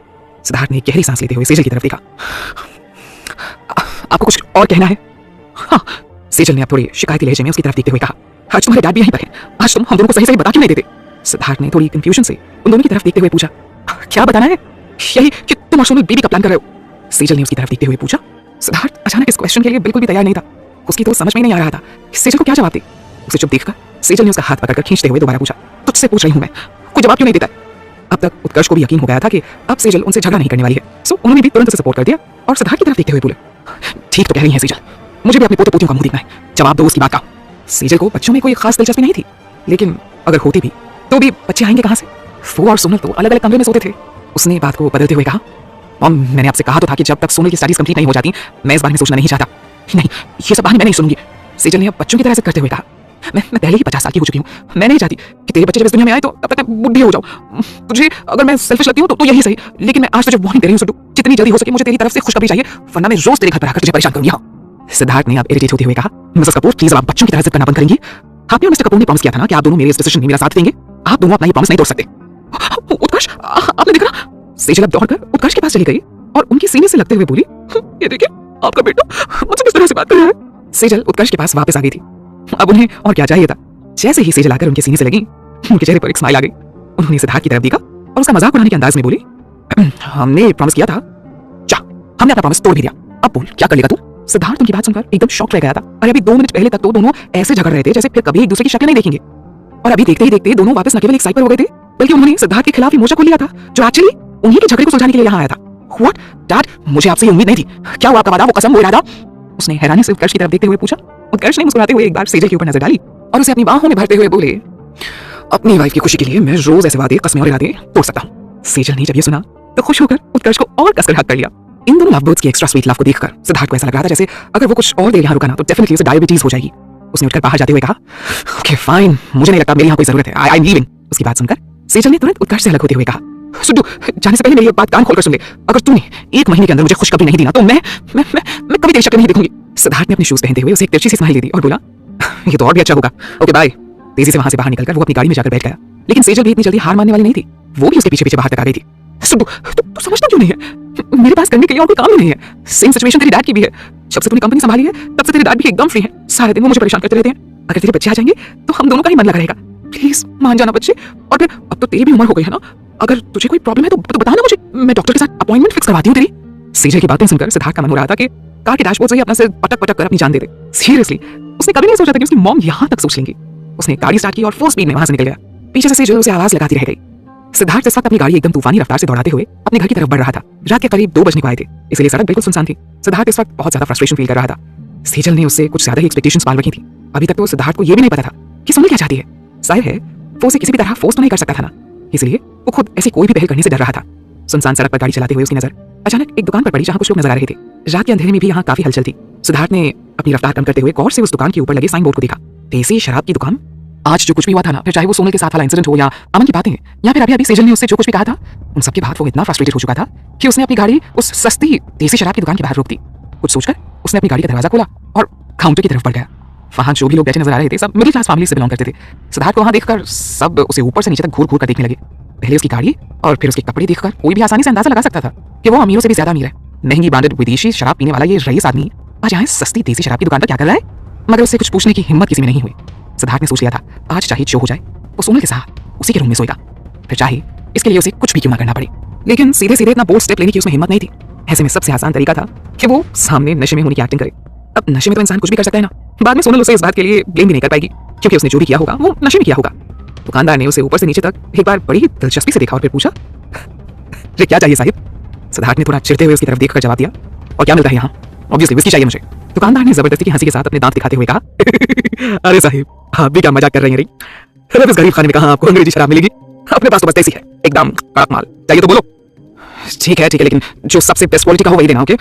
सिद्धार्थ ने गहरी सांस लेते हुए सेजल की तरफ देखा। आपको कुछ और कहना है? हाँ, सेजल ने अब थोड़ी शिकायती लहजे में उसकी तरफ देखते हुए कहा, आज तुम्हारे डैड भी यहीं पर हैं, आज तुम हम दोनों को सही सही बता क्यों नहीं देते? सिद्धार्थ ने थोड़ी कंफ्यूजन से उन दोनों की तरफ देखते हुए पूछा, क्या बताना है? यही कि तुम और सोनल बेबी का प्लान कर रहे हो? सेजल ने उसकी तरफ देखते हुए पूछा। सिद्धार्थ अचानक इस क्वेश्चन के लिए बिल्कुल भी तैयार नहीं था। उसकी तो समझ में नहीं आ रहा था कि सेजल को क्या जवाब दे। उसे चुप देखकर सेजल ने उसका हाथ पकड़कर खींचते हुए दोबारा पूछा, तुझसे पूछ रही हूं मैं, कोई जवाब क्यों नहीं देता? अब तक उत्कर्ष को भी यकीन हो गया था कि अब सेजल उनसे झगड़ा नहीं करने वाली है, सो उन्होंने भी तुरंत उसे सपोर्ट कर दिया और सिद्धार्थ की तरफ देखते हुए बोले, ठीक तो कह रही है सेजल, मुझे भी अपने पोते पोतियों का मुंह देखना है, जवाब दो उसकी बात का। सेजल को बच्चों में कोई खास दिलचस्पी नहीं थी, लेकिन अगर होती भी तो भी बच्चे आएंगे कहाँ से? वो और सोनल तो अलग अलग कमरे में सोते थे। उसने बात को बदलते हुए कहा, मॉम, मैंने आपसे कहा तो था कि जब तक सोनल की स्टडीज कंप्लीट नहीं हो जाती मैं इस बारे में सोचना नहीं चाहता। नहीं, ये सब बहाने मैं नहीं सुनूंगी। सेजल ने अब बच्चों की तरह से करते हुए कहा, मैं पहले ही 50 साल की हो चुकी हूँ, मैं नहीं चाहती कि तेरे बच्चे जब इस दुनिया में आए तो तब तक मैं बुढ़ी हो जाऊँ। तुझे अगर मैं सेल्फिश लगती हूँ तो यही सही, लेकिन मैं आज तुझे वार्निंग दे रही हूँ सुटू, जितनी जल्दी हो सके मुझे तेरी तरफ से खुशखबरी चाहिए, वरना मैं रोज तेरे घर पर आकर तुझे परेशान करूंगी। हाँ। सिद्धार्थ ने अब इरिटेट होते हुए कहा, मिसेस कपूर प्लीज आप बच्चों की तरह से करना बंद करेंगी? आपने और मिस्टर कपूर ने प्रॉमिस किया था ना कि आप दोनों मेरे इस डिसीजन में मेरा साथ देंगे, आप दोनों अपना ये प्रॉमिस नहीं तोड़ सकते। उत्कर्ष, आपने देखा? सेजल अब दौड़कर उत्कर्ष के पास चली गई और उनके सीने से लगते हुए बोली, ये देखिए आपका बेटा मुझसे किस तरह से बात कर रहा है। सेजल उत्कर्ष के पास वापस आ गई थी। अब उन्हें और क्या चाहिए था? जैसे ही सेजल आकर उनके सीने से लगी, उनके चेहरे पर एक स्माइल आ गई। उन्होंने सिद्धार्थ की तरफ देखा और उसका मजाक उड़ाने के अंदाज में बोली, हमने प्रॉमिस किया था, जा, हमने अपना प्रॉमिस तोड़ भी दिया, अब बोल क्या कर लेगा तू? सिद्धार्थ उनकी बात सुनकर एकदम शॉक रह गया था। अरे अभी 2 मिनट पहले तक तो दोनों ऐसे झगड़ रहे थे जैसे फिर कभी एक दूसरे की शक्ल नहीं देखेंगे, और अभी देखते ही देखते दोनों वापस न केवल एक साइड पर हो गए थे, बल्कि उन्होंने सिद्धार्थ के खिलाफ ही मोर्चा खोल लिया था, जो एक्चुअली उन्हीं के झगड़े को सुलझाने के लिए यहाँ आया था। व्हाट डैड, मुझे आपसे ये उम्मीद नहीं थी। क्या हुआ आपका वादा, वो कसम, वो इरादा? उसने हैरानी से उत्कर्ष की तरफ देखते हुए पूछा। उत्कर्ष ने मुस्कुराते हुए एक बार सेजल के ऊपर नजर डाली और उसे अपनी बाहों में भरते हुए बोले, अपनी वाइफ की खुशी के लिए मैं रोज ऐसे वादे, कस्में और इरादे तोड़ सकता हूँ। सेजल ने जब ये सुना तो खुश होकर उत्कर्ष को और कसकर हक कर लिया। इन दोनों लव बर्ड्स की एक्स्ट्रा स्वीट लव को देखकर सिद्धार्थ को ऐसा लग रहा था जैसे अगर वो कुछ और देर यहाँ रुका ना तो डेफिनेटली उसे डायबिटीज हो जाएगी। उसने उठकर बाहर जाते हुए कहा, ओके फाइन, मुझे नहीं लगता मेरी यहाँ कोई जरूरत है, आई एम लीविंग। उसकी बात सुनकर सेजल ने तुरंत उत्कर्ष से अलग होते हुए कहा, सुड्डू, जाने से पहले मेरी एक बात कान खोलकर सुन ले, अगर तूने 1 महीने के अंदर मुझे खुशखबरी नहीं दी ना तो मैं कभी तेरी शक्ल नहीं देखूंगी। सिद्धार्थ ने अपने शूज पहनते हुए उसे एक तिरछी सी स्माइल दे दी और बोला, ये तो और भी अच्छा होगा, ओके बाय। तेजी से वहां से बाहर निकलकर वो अपनी गाड़ी में जाकर बैठ गया, लेकिन सेजल भी इतनी जल्दी हार मानने वाली नहीं थी। वो भी उसके पीछे पीछे बाहर तक आ गई थी। सुड्डू, तू समझता क्यों नहीं है? मेरे पास करने के लिए और कोई काम ही नहीं है। सेम सिचुएशन तेरी डैड की भी है। जब से तूने कंपनी संभाली है तब से तेरे डैड भी एकदम फ्री है, सारे दिन वो मुझे परेशान करते रहते हैं। अगर तेरे बच्चे आ जाएंगे तो हम दोनों का ही मन लगा रहेगा, प्लीज मान जाना बच्चे। और फिर अब तो तेरी भी उम्र हो गई है ना, अगर तुझे कोई प्रॉब्लम है तो बताना मुझे, मैं डॉक्टर के साथ अपॉइंटमेंट फिक्स करवाती हूँ तेरी। सेजल की बातें सुनकर सिद्धार्थ का मन हो रहा था कि कार के डैशबोर्ड से ही अपना सिर पटक पटक कर अपनी जान दे दे। सीरियसली, उसने कभी नहीं सोचा था कि उसकी मॉम यहाँ तक सोच लेंगी। उसने गाड़ी स्टार्ट की और फुल स्पीड में वहां से निकल गया। पीछे से सेजल उसे आवाज लगाती रह गई। सिद्धार्थ इस वक्त अपनी गाड़ी एकदम तूफानी रफ्तार से दौड़ाते हुए अपने घर की तरफ बढ़ रहा था। रात के करीब 2 बजने को आए थे, इसलिए सड़क बिल्कुल सुनसान थी। सिद्धार्थ इस वक्त बहुत ज्यादा फ्रस्ट्रेशन फील कर रहा था। सेजल ने उससे कुछ ज्यादा ही एक्सपेक्टेशंस पाल रखी थी। अभी तक तो सिद्धार्थ को यह भी नहीं पता था कि सोनल क्या चाहती है। जाहिर है वो उसे किसी भी तरह फोर्स तो नहीं कर सकता था ना, इसलिए वो खुद ऐसी कोई भी पहल करने से डर रहा था। सुनसान सड़क पर गाड़ी चलाते हुए उसकी नजर अचानक एक दुकान पर पड़ी जहां कुछ लोग नजर आ रहे थे। रात के अंधेरे में भी यहाँ काफी हलचल थी। सिद्धार्थ ने अपनी रफ्तार कम करते हुए गौर से उस दुकान के ऊपर लगे साइन बोर्ड को देखा। देसी शराब की दुकान। आज जो कुछ भी हुआ था ना, फिर चाहे वो सोनल के साथ वाला इंसिडेंट हो या अमन की बातें या फिर अभी सेजल ने उससे जो कुछ भी कहा था, उन सबके बाद वो इतना फ्रस्ट्रेटेड हो चुका था कि उसने अपनी गाड़ी उस सस्ती देसी शराब की दुकान के बाहर रोक दी। कुछ सोचकर उसने अपनी गाड़ी का दरवाजा खोला और काउंटर की तरफ बढ़ गया। वहां जो भी लोग बैठे नजर आ रहे थे सब मिडिल क्लास फैमिली से बिलोंग करते थे। सिद्धार्थ को वहां देखकर सब उसे ऊपर से नीचे तक घूर घूर कर देखने लगे। पहले उसकी गाड़ी और फिर उसके कपड़े देखकर कोई भी आसानी से अंदाजा लगा सकता था कि वो अमीरों से भी ज्यादा अमीर है। महंगी ब्रांडेड विदेशी शराब पीने वाला ये रईस आदमी आज यहाँ सस्ती देसी शराब की दुकान पर क्या कर रहा है? मगर उससे कुछ पूछने की हिम्मत किसी में नहीं हुई। सिद्धार्थ ने सोच लिया था आज चाहे जो हो जाए वो सोनल के साथ उसी के रूम में सोएगा, फिर चाहे इसके लिए उसे कुछ भी क्यों ना करना पड़े। लेकिन सीधे सीधे इतना बोल्ड स्टेप लेने की उसमें हिम्मत नहीं थी। ऐसे में सबसे आसान तरीका था कि वो सामने नशे में होने की एक्टिंग करे। अब नशे में तो इंसान कुछ भी कर सकता है ना। बाद में सोनल उसे इस बात के लिए ब्लेम भी नहीं कर पाएगी क्योंकि उसने जो भी किया होगा वो नशे में किया होगा। दुकानदार ने उसे ऊपर से नीचे तक एक बार बड़ी ही दिलचस्पी से देखा और फिर पूछा, ये क्या चाहिए साहिब? सिद्धार्थ ने थोड़ा चिढ़ते हुए उसकी तरफ देखकर जवाब दिया, और क्या मिलता है यहाँ? ऑब्वियसली विस्की चाहिए मुझे। दुकानदार ने जबरदस्ती की हंसी के साथ अपने दांत दिखाते हुए कहा, अरे साहिब आप भी क्या मजाक कर रहे हैं? अरे इस गरीब खाने में कहाँ आपको अंग्रेजी शराब मिलेगी? अपने पास तो बस देसी है, एकदम कड़क माल। चाहिए तो बोलो। ठीक है लेकिन जो सबसे बेस्ट क्वालिटी का हो वही देना, ओके?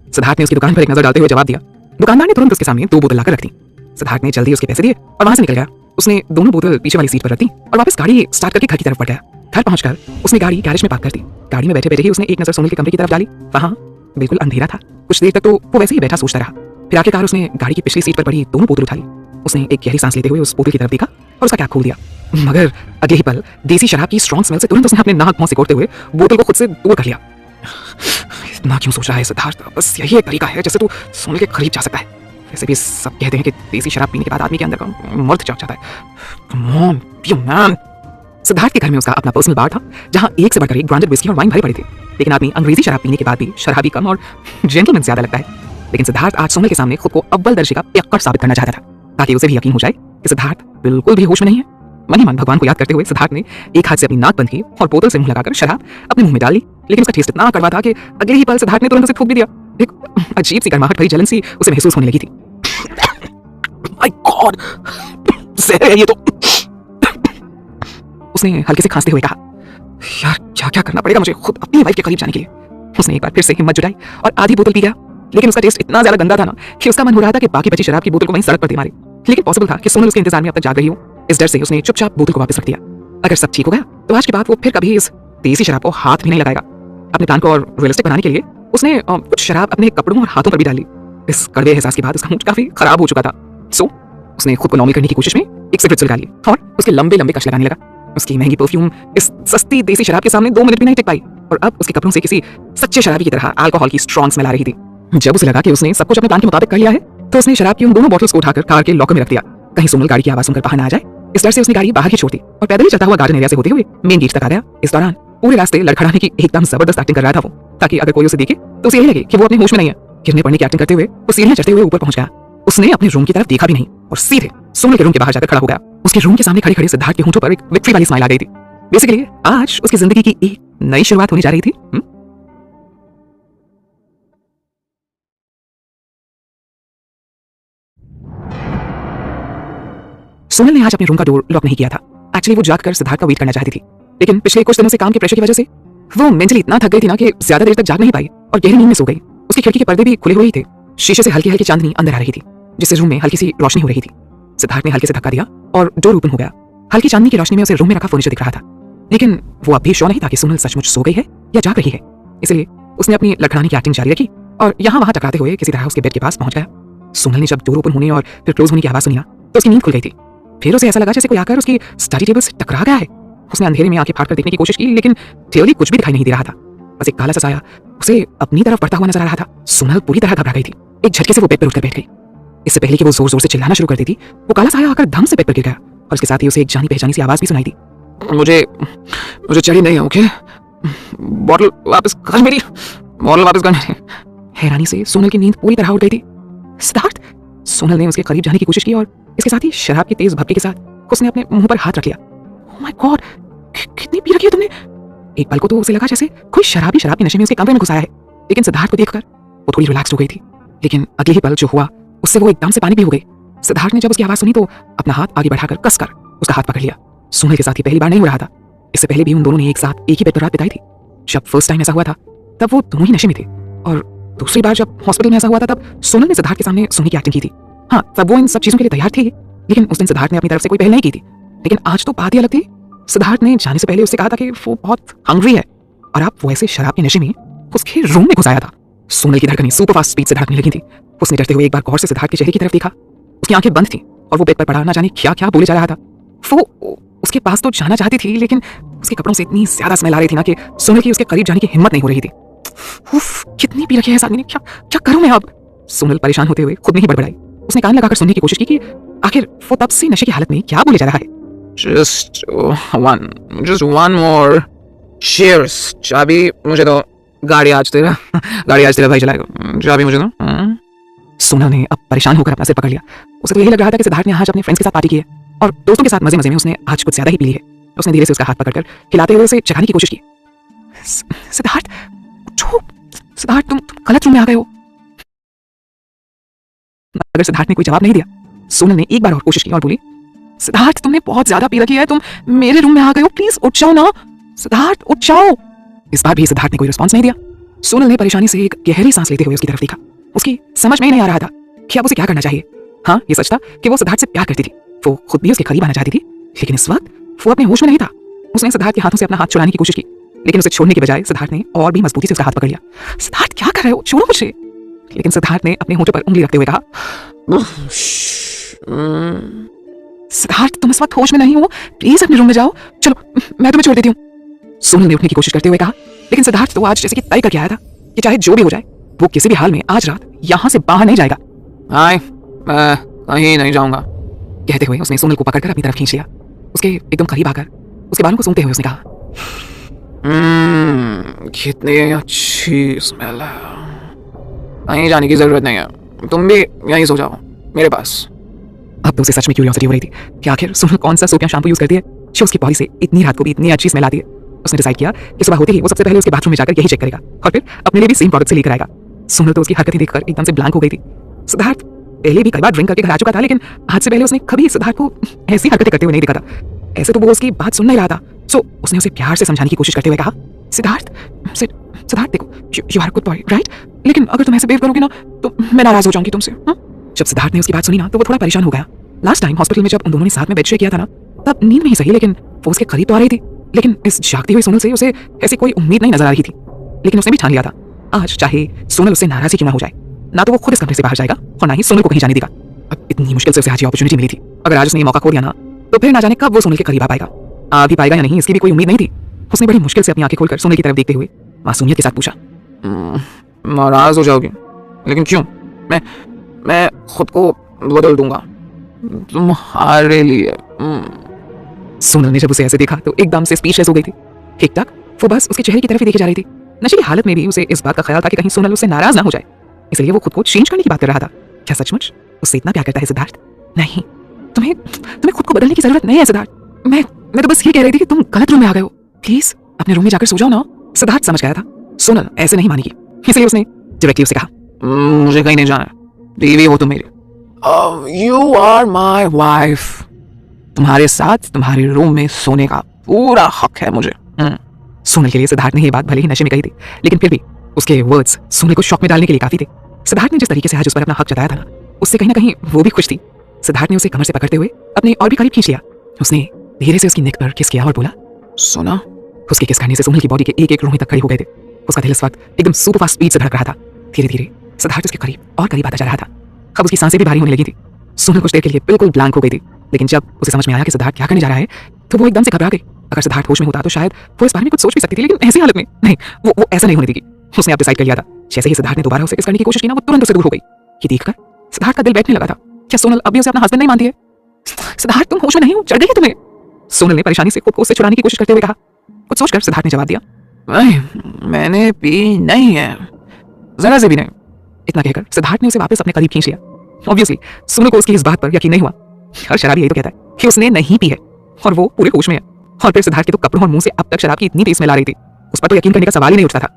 सिद्धार्थ ने उसकी दुकान पर एक नजर डालते हुए जवाब दिया। दुकानदार ने तुरंत उसके सामने 2 बोतल लाकर रख दी। सिद्धार्थ ने जल्दी उसके पैसे दिए और वहां से निकल गया। उसने दोनों बोतल पीछे वाली सीट पर रख दी और वापस गाड़ी स्टार्ट करके घर की तरफ बढ़ गया। घर पहुंचकर उसने गाड़ी गैरेज में पार्क कर दी। गाड़ी में बैठे बैठे ही उसने एक नजर सोनल के कमरे की तरफ डाली। वहां बिल्कुल अंधेरा था। कुछ देर तक तो वो वैसे ही बैठा सोचता रहा। फिर आखिरकार उसने गाड़ी की पिछली सीट पर पड़ी दोनों बोतल उठा ली। उसने एक गहरी सांस लेते हुए उस बोतल की तरफ देखा और उसका कैप खोल दिया। मगर अगले ही पल देसी शराब की स्ट्रॉन्ग स्मेल से तुरंत उसने अपने नाक मुंह सिकोड़ते हुए बोतल को खुद से दूर कर लिया। इतना क्यों सोच रहा है सिद्धार्थ? बस यही एक तरीका है जिससे तू सोनल के करीब जा सकता है। वैसे भी सब कहते हैं कि देसी शराब पीने के बाद आदमी के अंदर का मर्द जाग जाता है। Come on, be a man. Siddharth के घर में उसका अपना पर्सनल बार था जहां एक से बढ़कर एक ब्रांडेड विस्की और वाइन भरे पड़े थे। लेकिन आदमी अंग्रेजी शराब पीने के बाद भी शराबी कम और जेंटलमैन ज्यादा लगता है। लेकिन सिद्धार्थ आज सोनल के सामने खुद को अव्वल दर्जे का पियक्कड़ साबित करना चाहता था ताकि उसे भी यकीन हो जाए कि सिद्धार्थ बिल्कुल भी होश में नहीं है। मन ही मन भगवान को याद करते हुए सिद्धार्थ ने एक हाथ से अपनी नाक बंद की और बोतल से मुंह लगाकर शराब अपने मुंह में डाल ली। लेकिन उसका टेस्ट इतना कड़वा था कि अगले ही पल सिद्धार्थ ने तुरंत उसे थूक भी दिया। एक अजीब सी गर्माहट भरी जलन सी उसे महसूस होने लगी थी। माय गॉड, जहर है ये तो। उसने हल्के से खांसते हुए कहा, यार क्या क्या करना पड़ेगा मुझे खुद अपनी वाइफ के करीब जाने के लिए। उसने एक बार फिर से हिम्मत जुटाई और आधी बोतल पी गया। लेकिन उसका टेस्ट इतना ज्यादा गंदा था ना कि उसका मन हो रहा था कि बाकी बची शराब की बोतल को वहीं सड़क पर दे मारे। लेकिन पॉसिबल था कि सोनल उसके इंतजार में अब तक जाग रही हो। इस डर से उसने चुपचाप बोतल को वापस रख दिया। अगर सब ठीक हो गया तो आज के बाद वो फिर कभी इस देसी शराब को हाथ भी नहीं लगाएगा। अपने प्लान को और रियलिस्टिक बनाने के लिए उसने कुछ शराब अपने कपड़ों और हाथों पर भी डाली। इस कड़वे एहसास के बाद उसका मूड काफी खराब हो चुका था। सो उसने खुद को नॉर्मल करने की कोशिश में एक सिगरेट सुलगा ली और उसके लंबे लंबे कश लगाने लगा। उसकी महंगी परफ्यूम इस सस्ती देसी शराब के सामने 2 मिनट भी नहीं टिक पाई और अब उसके कपड़ों से किसी सच्चे शराबी की तरह अल्कोहल की स्ट्रॉन्ग स्मेल आ रही थी। जब उसे लगा कि उसने सब कुछ अपने प्लान के मुताबिक कर लिया है तो उसने शराब की उन दोनों बॉटल्स को उठाकर कार के लॉकर में रख दिया। कहीं सोनल गाड़ी की आवाज सुनकर बाहर ना आ जाए, इस डर से उसने गाड़ी बाहर ही छोड़ दी और पैदल ही चलता हुआ गार्डन एरिया से होते हुए मेन गेट तक आ गया। इस दौरान पूरे रास्ते लड़खड़ाने की एकदम जबरदस्त एक्टिंग कर रहा था वो, ताकि अगर कोई उसे देखे तो उसे यही लगे कि वो अपने होश में नहीं है। गिरने पड़ने की एक्टिंग करते हुए वो सीढ़ियां चढ़ते हुए ऊपर पहुंच गया। उसने अपने रूम की तरफ देखा भी नहीं और सीधे सोनल के रूम के बाहर जाकर खड़ा हो गया। उसके रूम के सामने खड़े खड़े सिद्धार्थ के होंठों पर एक विक्ट्री वाली स्माइल आ गई थी। बेसिकली आज उसकी जिंदगी की एक नई शुरुआत होने जा रही थी। सोनल ने आज अपने रूम का डोर लॉक नहीं किया था। एक्चुअली वो जागकर सिद्धार्थ का वेट करना चाहती थी, लेकिन पिछले कुछ दिनों से काम के प्रेशर की वजह से वो मेंटली इतना थक गई थी ना कि ज्यादा देर तक जाग नहीं पाई और गहरी नींद में सो गई। उसकी खिड़की के पर्दे भी खुले हुए ही थे। शीशे से हल्की हल्की चांदनी अंदर आ रही थी जिससे रूम में हल्की सी रोशनी हो रही थी। सिद्धार्थ ने हल्के से धक्का दिया और डोर ओपन हो गया। हल्की चांदनी की रोशनी में उसे रूम में रखा फर्नीचर दिख रहा था, लेकिन वो अब भी श्योर नहीं था कि सोनल सचमुच सो गई है या जाग रही है। इसलिए उसने अपनी लड़खड़ाने की एक्टिंग जारी रखी और यहाँ वहां टकराते हुए किसी तरह उसके बेड के पास पहुंच गया। सोनल ने जब डोर ओपन होने और फिर क्लोज होने की आवाज सुनी तो उसकी नींद खुल गई थी। फिर उसे ऐसा लगा जैसे कोई आकर उसकी स्टडी टेबल से टकरा गया है। उसने अंधेरे में आंखें फाड़कर देखने की कोशिश की, लेकिन क्लियरली कुछ भी दिखाई नहीं दे रहा था। बस एक काला सा साया उसे अपनी तरफ बढ़ता हुआ नजर आ रहा था। सोनल पूरी तरह घबरा गई थी। एक झटके से वो बेड पर उठकर बैठ गई। इससे पहले कि वो जोर जोर से चिल्लाना शुरू कर देती, वो काला साया आकर धम से बेड पर गिर गया और उसके साथ ही उसे एक जानी पहचानी सी आवाज भी सुनाई दी। मुझे चढ़ी नहीं है, ओके? बॉटल वापस कर मेरी, बॉटल वापस कर मेरी। हैरानी से सोनल की नींद पूरी तरह उठ गई थी। सिद्धार्थ! सोनल ने उसके करीब जाने की कोशिश की और इसके साथ ही शराब की तेज भपके के साथ उसने अपने मुंह पर हाथ रख लिया। ओह माय गॉड, कितनी पी रखी है तुमने? एक पल को तो उसे लगा जैसे कोई शराबी शराब के नशे में उसके कमरे में घुसाया है, लेकिन सिद्धार्थ को देखकर वो थोड़ी रिलैक्स हो गई थी। लेकिन अगले ही पल जो हुआ उससे वो एकदम से पानी पी हो गई। सिद्धार्थ ने जब उसकी आवाज सुनी तो अपना हाथ आगे बढ़ाकर कसकर उसका हाथ पकड़ लिया। सोनल के साथ ही पहली बार नहीं हो रहा था। इससे पहले भी उन दोनों ने एक साथ एक ही बेड पर रात बिताई थी। जब फर्स्ट टाइम ऐसा हुआ था तब वो दोनों ही नशे में थे और दूसरी बार जब हॉस्पिटल में ऐसा हुआ था तब सोनल ने सिद्धार्थ के सामने सोने की एक्टिंग की थी। हाँ, तब वो इन सब चीजों के लिए तैयार थी, लेकिन उस दिन सिद्धार्थ ने अपनी तरफ से कोई पहल नहीं की थी। लेकिन आज तो बात ही अलग थी। सिद्धार्थ ने जाने से पहले उससे कहा था कि वो बहुत हंग्री है और आप वैसे शराब के नशे में उसके रूम में घुसाया था। सोनल की धड़कनें सुपर फास्ट स्पीड से धड़कने लगी थी। उसने डरते हुए एक बार गौर से सिद्धार्थ के चेहरे की तरफ देखा। उसकी आंखें बंद थीं और वो बेड पर पड़ा ना जाने क्या क्या बोले जा रहा था। वो उसके पास तो जाना चाहती थी, लेकिन उसके कपड़ों से इतनी ज्यादा स्मेल आ रही थी ना कि सोनल की उसके करीब जाने की हिम्मत नहीं हो रही थी। उफ, कितनी पी रखी है इस आदमी ने, क्या क्या करूं मैं अब? सोनल परेशान होते हुए खुद में ही बड़बड़ाई। उसने कान लगाकर सुनने की कोशिश की कि आखिर वो तब से नशे की हालत में क्या बोले जा रहा है। just one more. Cheers. चाबी मुझे दो। गाड़ी आज तेरा भाई चलाएगा। चाबी मुझे दो। सोनल ने अब परेशान होकर अपना सिर पकड़ लिया। उसे तो यही लग रहा था कि सिद्धार्थ ने आज अपने फ्रेंड्स के साथ पार्टी की है और दोस्तों के साथ मजे मजे में उसने आज कुछ ज्यादा ही पी ली है। उसने धीरे से उसका हाथ पकड़कर हिलाते हुए उसे जगाने की कोशिश की। सिद्धार्थ, उठो। सिद्धार्थ, तुम गलत रूम में आ गए हो। अगर सिद्धार्थ ने कोई जवाब नहीं दिया, सोनल ने एक बार और कोशिश की और बोली, सिद्धार्थ, तुमने बहुत ज्यादा पी रखी है, तुम मेरे रूम में आ गए हो, प्लीज उठ जाओ ना। सिद्धार्थ, उठ जाओ। इस बार भी सिद्धार्थ ने कोई रिस्पॉन्स नहीं दिया। सोनल ने परेशानी से एक गहरी सांस लेते हुए उसकी तरफ देखा। उसकी समझ में ही नहीं आ रहा था कि अब उसे क्या करना चाहिए। हाँ, ये सच था कि वो सिद्धार्थ से प्यार करती थी, वो खुद भी उसके करीब आना चाहती थी, लेकिन इस वक्त वो अपने होश में नहीं था। उसने सिद्धार्थ के हाथों से अपना हाथ छुड़ाने की कोशिश की, लेकिन उसे छोड़ने के बजाय सिद्धार्थ ने और भी मजबूती से उसका हाथ पकड़ लिया। सिद्धार्थ, क्या कर रहे हो? छोड़ो मुझे। लेकिन सिद्धार्थ ने अपने होठों पर उंगली रखते हुए कहा, सिद्धार्थ, तुम इस वक्त होश में नहीं हो, प्लीज अपने रूम में जाओ। चलो, मैं तुम्हें छोड़ देती हूँ। सोनल ने उठने की कोशिश करते हुए कहा, लेकिन सिद्धार्थ तो आज जैसे कि तय करके आया था कि चाहे जो भी हो जाए वो किसी भी हाल में आज रात यहाँ से बाहर नहीं जाएगा। हाय, मैं कहीं नहीं जाऊंगा। कहते हुए उसने सोनल को पकड़कर अपनी तरफ खींच लिया। उसके एकदम करीब आकर उसके बालों को सूंघते हुए उसने कहा, कितनी अच्छी स्मेल है। कहीं जाने की जरूरत नहीं है, तुम भी यहीं सो जाओ मेरे पास। अब तो उसे सच में क्यूरियोसिटी हो रही थी कि आखिर सोनल कौन सा सोप या शैम्पू यूज करती है जो उसकी बॉडी से इतनी रात को भी इतनी अच्छी स्मेल आती है। उसने डिसाइड किया कि सुबह होते ही वो सबसे पहले उसके बाथरूम में जाकर यही चेक करेगा और फिर अपने लिए भी सेम प्रोडक्ट से लेकर आएगा। सोनल तो उसकी हरकतें देखकर एकदम से ब्लैंक हो गई थी। सिद्धार्थ पहले भी कई बार ड्रिंक करके घर आ चुका था, लेकिन आज से पहले उसने कभी सिद्धार्थ को ऐसी हरकतें करते हुए नहीं देखा था। ऐसे तो वो उसकी बात सुन नहीं रहा था, सो उसने उसे प्यार से समझाने की कोशिश करते हुए कहा, सिद्धार्थ देखो, you are good boy right, लेकिन अगर तुम ऐसे बिहेव करोगे ना तो मैं नाराज हो जाऊंगी तुमसे। जब सिद्धार्थ ने उसकी बात सुनी ना तो वो थोड़ा परेशान हो गया। लास्ट टाइम हॉस्पिटल में जब उन दोनों ने साथ में बेड शेयर किया था ना, तब नींद में ही सही, लेकिन वो उसके करीब तो आ रही थी, लेकिन इस जागती हुई सोनल से उसे ऐसी कोई उम्मीद नहीं नजर आ रही थी। लेकिन उसने भी ठान लिया था, आज चाहे सोनल उससे नाराज ही क्यों ना हो जाए, ना तो वो खुद इस कमरे से बाहर जाएगा और ना ही सोनल को कहीं जाने देगा। अब इतनी मुश्किल से उसे आज ये अपॉर्चुनिटी मिली थी, अगर आज उसने ये मौका खो दिया ना तो फिर ना जाने कब वो सोनल के करीब आ पाएगा। आ भी पाएगा या नहीं, इसकी भी कोई उम्मीद नहीं थी। उसने बड़ी मुश्किल से अपनी आंखें खोलकर सोनल की तरफ देखते हुए मासूमियत के साथ पूछा, नाराज हो जाओगी, लेकिन क्यों? मैं खुद को बदल दूंगा तुम्हारे लिए। सोनल ने जब उसे ऐसे देखा तो एकदम से स्पीचलेस हो गई थी। ठीक ठाक वो बस उसके चेहरे की तरफ ही देखी जा रही थी। नशे की हालत में भी उसे इस बात का ख्याल था कि कहीं सोनल उससे नाराज ना हो जाए, इसलिए वो खुद को चेंज करने की बात कर रहा था। क्या सचमुच उससे इतना प्यार करता है सिद्धार्थ? नहीं, तुम्हें खुद को बदलने की जरूरत नहीं है सिद्धार्थ। मैं तो बस ये कह रही थी कि तुम गलत रूम में आ गए हो, प्लीज अपने रूम में जाकर सो जाओ ना। सिद्धार्थ समझ गया था सोनल ऐसे नहीं मानेगी, इसलिए उसने डायरेक्टली उसे कहा, मुझे कहीं नहीं जाना, बीवी हो तुम मेरी। यू आर माई वाइफ, तुम्हारे साथ तुम्हारे रूम में सोने का पूरा हक है मुझे। सोनल के लिए सिद्धार्थ ने ये बात भले ही नशे में कही थी, लेकिन फिर भी उसके वर्ड्स सोनल को शॉक में डालने के लिए काफी थे। सिद्धार्थ ने जिस तरीके से आज उस पर अपना हक जताया था ना, उससे कहीं ना कहीं वो भी खुश थी। सिद्धार्थ ने उसे कमर से पकड़ते हुए अपने और भी करीब खींच लिया। उसने धीरे से उसकी नेक पर किस किया और बोला, सुना। उसके किस करने से सोनल की बॉडी के एक एक रोए तक खड़े हो गए थे। उसका दिल इस वक्त एकदम सुपर फास्ट स्पीड से धड़क रहा था। धीरे धीरे सिद्धार्थ उसके करीब और करीब आता जा रहा था। अब उसकी सांसें भी भारी होने लगी थी। सोनल कुछ देर के लिए बिल्कुल ब्लैंक हो गई थी, लेकिन जब उसे समझ में आया कि सिद्धार्थ क्या करने जा रहा है तो वो एकदम से घबरा गई। अगर सिद्धार्थ होश में होता तो शायद वो इस बारे में कुछ सोच भी सकती थी, लेकिन ऐसी हालत में नहीं, वो ऐसा नहीं होने देगी। उसने अब डिसाइड कर लिया था। जैसे ही सिद्धार्थ ने दोबारा उसे किस करने की कोशिश की ना, वो तुरंत उससे दूर हो गई। ये देखकर सिद्धार्थ का दिल बैठने लगा था। क्या सोनल अभी उसे अपना हस्बैंड नहीं मानती है? सिद्धार्थ, तुम होश में नहीं हो, चढ़ गई है तुम्हें? सोनल ने परेशानी से खुद को उससे छुड़ाने की कोशिश करते हुए कहा। कुछ सोचकर सिद्धार्थ ने जवाब दिया, मैंने पी नहीं है, जरा से भी नहीं। इतना कहकर सिद्धार्थ ने उसे वापस अपने करीब खींच लिया। ऑब्वियसली सोनल को उसकी इस बात पर यकीन नहीं हुआ। हर शराबी यही तो कहता है कि उसने नहीं पी है और वो पूरे होश में है। और फिर सिद्धार्थ के तो कपड़ों और मुंह से अब तक शराब की इतनी तेज स्मेल आ रही थी, उस पर तो यकीन करने का सवाल ही नहीं उठता था।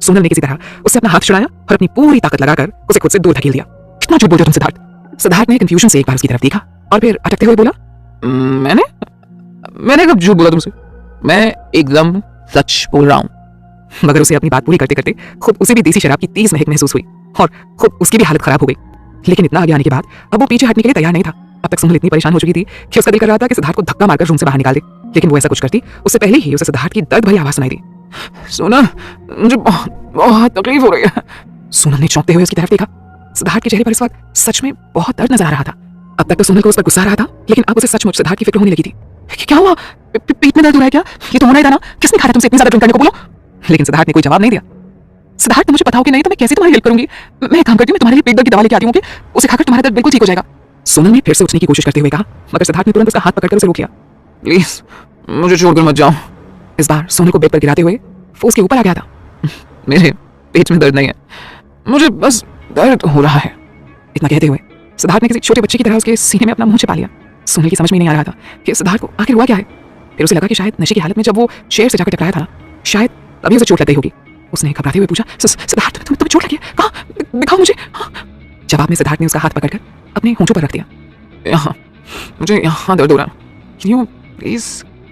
सोनल ने किसी तरह उससे अपना हाथ छुड़ाया और अपनी पूरी ताकत लगाकर उसे खुद से दूर धकेल दिया। कितना झूठ बोलते हो तुम सिद्धार्थ? सिद्धार्थ ने कंफ्यूजन से एक बार उसकी तरफ देखा और फिर अटकते हुए बोला, मैंने कब झूठ बोला तुमसे? मैं एकदम सच बोल रहा हूँ। मगर उसे अपनी बात पूरी करते करते खुद उसे भी देसी शराब की तेज महक महसूस हुई और खुद उसकी भी हालत खराब हो गई। लेकिन इतना आगे आने के बाद अब वो पीछे हटने के लिए तैयार नहीं था। अब तक सोनल इतनी परेशान हो चुकी थी कि उसका दिल कर रहा था कि सिद्धार्थ को धक्का मारकर रूम से बाहर निकाल दे, लेकिन वो ऐसा कुछ करती उससे पहले ही उसे सिद्धार्थ की दर्द भरी आवाज सुनाई दी। सोनल, मुझे बहुत तकलीफ हो रही है। सोनल ने चौंकते हुए उसकी तरफ देखा। सिद्धार्थ के चेहरे पर इस वक्त सच में बहुत दर्द नजर आ रहा था। अब तक तो सोनल को उस पर गुस्सा आ रहा था, लेकिन अब उसे सचमुच सिद्धार्थ की फिक्र होने लगी थी। क्या हुआ? पेट में दर्द हो रहा है क्या? ये तो होना ही था ना। किसने कहा था तुमसे इतनी ज्यादा ड्रिंक करने को? बोलो। लेकिन सिद्धार्थ ने कोई जवाब नहीं दिया। सिद्धार्थ, मुझे बताओ कि नहीं तो मैं कैसे तुम्हारी हेल्प करूंगी? मैं एक काम करती हूँ, मैं तुम्हारे लिए पेट दर्द की दवा लेके आती हूँ, उसे खाकर तुम्हारा दर्द बिल्कुल ठीक हो जाएगा। सोनल ने फिर से उठने की कोशिश करते हुए कहा, मगर सिद्धार्थ ने तुरंत उसका हाथ पकड़कर उसे रोक लिया। प्लीज मुझे छोड़कर मत जाओ। इस बार सोनल को बेड पर गिराते हुए वो उसके ऊपर आ गया था। मेरे पेट में दर्द नहीं है, मुझे बस दर्द हो रहा है। इतना कहते हुए सिद्धार्थ ने किसी छोटे बच्चे की तरह उसके सीने में अपना मुंह छिपा लिया। सोनल की समझ में नहीं आ रहा था कि सिद्धार्थ को आखिर हुआ क्या है। फिर उसे लगा कि शायद नशे की हालत में जब वो चेयर से जाकर टकराया था, शायद तभी उसे चोट लग गई होगी। उसने घबराते हुए पूछा, सिद्धार्थ, तुम्हें चोट लगी है? कहाँ? दिखाओ मुझे। जवाब में सिद्धार्थ ने उसका हाथ पकड़कर अपने होंठों पर रख दिया। यहाँ, मुझे यहाँ दर्द हो रहा है, प्लीज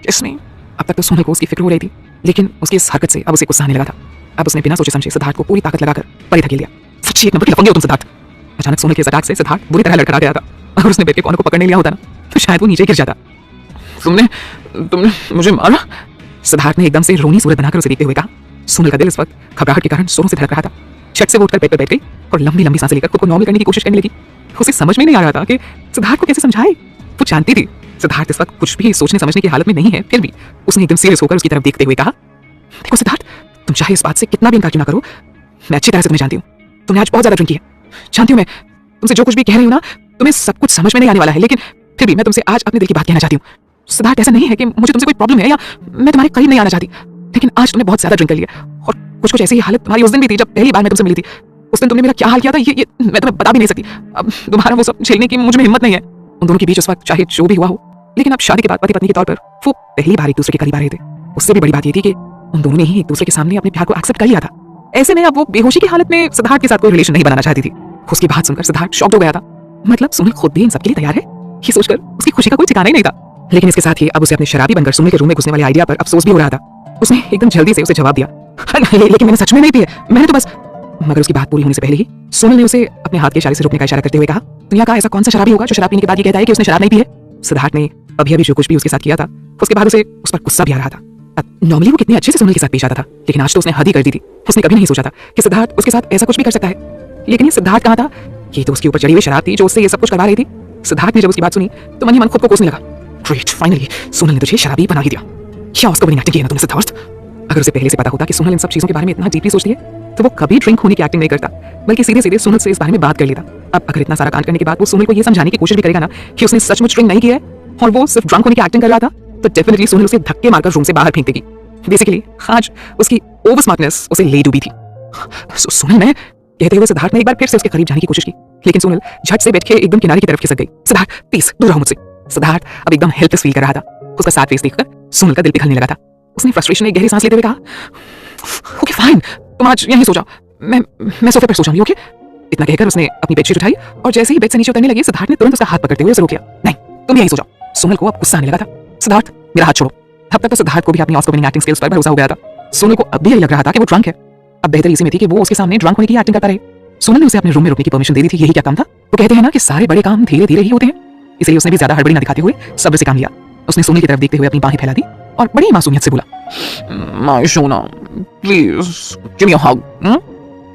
किस नहीं। अब तक तो सोनल को उसकी फिक्र हो रही थी, लेकिन उसकी इस हरकत से अब उसे गुस्सा आने लगा था। अब उसने बिना सोचे समझे सिद्धार्थ को पूरी ताकत लगाकर परे धकेल दिया। सच्ची एक नंबर की लफंगे हो तुम सिद्धार्थ। अचानक सोनल के इस अटैक से सिद्धार्थ बुरी तरह लड़खड़ा गया था। अगर उसने बेड के कोने को पकड़ने लिया होता ना, तो शायद वो नीचे गिर जाता। तुमने मुझे मारा? सिद्धार्थ ने एकदम से रोनी सूरत बनाकर उसे देखते हुए कहा। सोनल का दिल इस वक्त घबराहट के कारण जोरों से धड़क रहा था। झट से वो उठकर बेड पर बैठ गई और लंबी लंबी सांसें लेकर खुद को नॉर्मल करने की कोशिश करने लगी। उसे समझ में नहीं आ रहा था कि सिद्धार्थ को कैसे समझाए। वो जानती थी सिद्धार्थ इस वक्त कुछ भी सोचने समझने की हालत में नहीं है, फिर भी उसने एकदम सीरियस होकर उसकी तरफ देखते हुए कहा, देखो सिद्धार्थ, तुम चाहे इस बात से कितना भी इनकार क्यों ना करो, मैं अच्छी तरह से तुम्हें जानती हूँ। तुमने आज बहुत ज्यादा ड्रिंक की है। जानती हूँ मैं तुमसे जो कुछ भी कह रही हूँ ना, तुम्हें सब कुछ समझ में नहीं आने वाला है, लेकिन फिर भी मैं तुमसे आज अपने दिल की बात कहना चाहती हूँ। सिद्धार्थ, ऐसा नहीं है कि मुझे तुमसे कोई प्रॉब्लम है या मैं तुम्हारे करीब नहीं आना चाहती, लेकिन आज तुमने बहुत ज्यादा ड्रिंक कर लिया और कुछ ऐसी ही हालत तुम्हारी उस दिन भी थी जब पहली बार मैं तुमसे मिली थी। उस दिन तुमने मेरा क्या हाल किया था ये मैं तुम्हें बता भी नहीं सकती। अब तुम्हारा वो सब झेलने की मुझ में हिम्मत नहीं है। उन दोनों के बीच उस वक्त चाहे जो भी हुआ हो, लेकिन अब शादी के बाद पति पत्नी के तौर पर वो पहली बार एक दूसरे के करीब आ रहे थे। उससे भी बड़ी बात ये थी कि उन दोनों ने ही एक दूसरे के सामने अपने प्यार को एक्सेप्ट कर लिया था। ऐसे में अब वो बेहोशी की हालत में सिद्धार्थ के साथ कोई रिलेशन नहीं बनाना चाहती थी। उसकी बात सुनकर सिद्धार्थ शॉक्ड हो गया था। मतलब सोनल खुद भी इन सबके लिए तैयार है, ये सोचकर उसकी खुशी का कोई ठिकाना ही नहीं था। लेकिन इसके साथ ही अब उसे अपने शराबी बनकर सोनल के रूम में घुसने वाले आइडिया पर अफसोस भी हो रहा था। उसने एकदम जल्दी से उसे जवाब दिया, लेकिन मैंने सच में नहीं पी है, मैंने तो बस। मगर उसकी बात पूरी होने से पहले ही सोनल ने उसे अपने हाथ के इशारे से रोकने का इशारा करते हुए कहा, दुनिया का ऐसा कौन सा शराबी होगा जो शराब पीने के बाद ये कहता है कि उसने शराब नहीं पी है? सिद्धार्थ ने अभी जो कुछ भी उसके साथ किया था, उसके बाद उसे उस पर गुस्सा भी आ रहा था। नॉर्मली वो कितने अच्छे से सोनल के साथ पेश आता था, लेकिन आज तो उसने हद ही कर दी थी। उसने कभी नहीं सोचा था कि सिद्धार्थ उसके साथ ऐसा कुछ भी कर सकता है। लेकिन ये सिद्धार्थ कहाँ था? ये तो उसके ऊपर चढ़ी हुई शराब थी जो उससे ये सब कुछ करवा रही थी। सिद्धार्थ ने जब उसकी बात सुनी तो मन ही मन खुद को कोसने लगा। ग्रेट, फाइनली सोनल ने तुझे शराबी बना ही दिया। क्या उसको बड़ी एक्टिंग की है ना तुमने सिद्धार्थ? अगर उसे पहले से पता होता कि सोनल इन सब चीजों के बारे में इतना डीपली सोचती है, तो वो कभी ड्रिंक होने की एक्टिंग नहीं करता, बल्कि सीधे सीधे सोनल से इस बारे में बात कर लेता। अब अगर इतना सारा कांड करने के बाद वो सोनल को ये समझाने की कोशिश भी करेगा ना कि उसने सचमुच ड्रिंक नहीं किया है और वो सिर्फ ड्रंक होने की एक्टिंग कर रहा था, तो डेफिनेटली सोनल उसे धक्के मारकर रूम से बाहर फेंक देगी। बेसिकली आज उसकी ओवर स्मार्टनेस उसे ले डूबी थी। सोनल ने कहते हुए सिद्धार्थ ने एक बार फिर से उसके करीब जाने की कोशिश की, लेकिन सोनल झट से बैठ के एकदम किनारे की तरफ खिसक गई। सिद्धार्थ, प्लीज दूर रहो मुझसे। सिद्धार्थ अब एकदम हेल्पलेस फील कर रहा था। उसका सैड फेस देखकर सोनल का दिल पिघलने लगा था। उसने फ्रस्ट्रेशन में गहरी सांस लेते हुए कहा, ओके फाइन, तुम आज यहीं सो जाओ, मैं सोफे पर सो जाऊंगी, ओके? इतना कहकर उसने अपनी बेडशीट उठाई और जैसे ही बेड से नीचे उतरने लगी, सिद्धार्थ ने तुरंत उसका हाथ पकड़ते हुए उसे रोक लिया। नहीं, तुम यहीं सो जाओ। सोनल को अब गुस्सा आने लगा था। सिद्धार्थ, मेरा हाथ छोड़ो। अब तक तो सिद्धार्थ को भी अपनी ऑस्कर विनिंग एक्टिंग स्किल्स पर भरोसा हो गया था। सोनल को अब भी यही लग रहा था कि वो ड्रंक है। अब बेहतर इसी में थी कि वो उसके सामने ड्रंक होने की एक्टिंग करता रहे। सोनल ने उसे अपने रूम में रुकने की परमिशन दे दी थी। यही क्या काम था? वो कहते हैं ना कि सारे बड़े काम धीरे धीरे ही होते हैं, इसलिए उसने भी ज्यादा हड़बड़ी न दिखाते हुए सब्र से काम लिया। उसने सोनल की तरफ देखते हुए अपनी बाहें फैला दी और बड़ी मासूमियत से बोला, माय सोना, प्लीज गिव मी अ हग।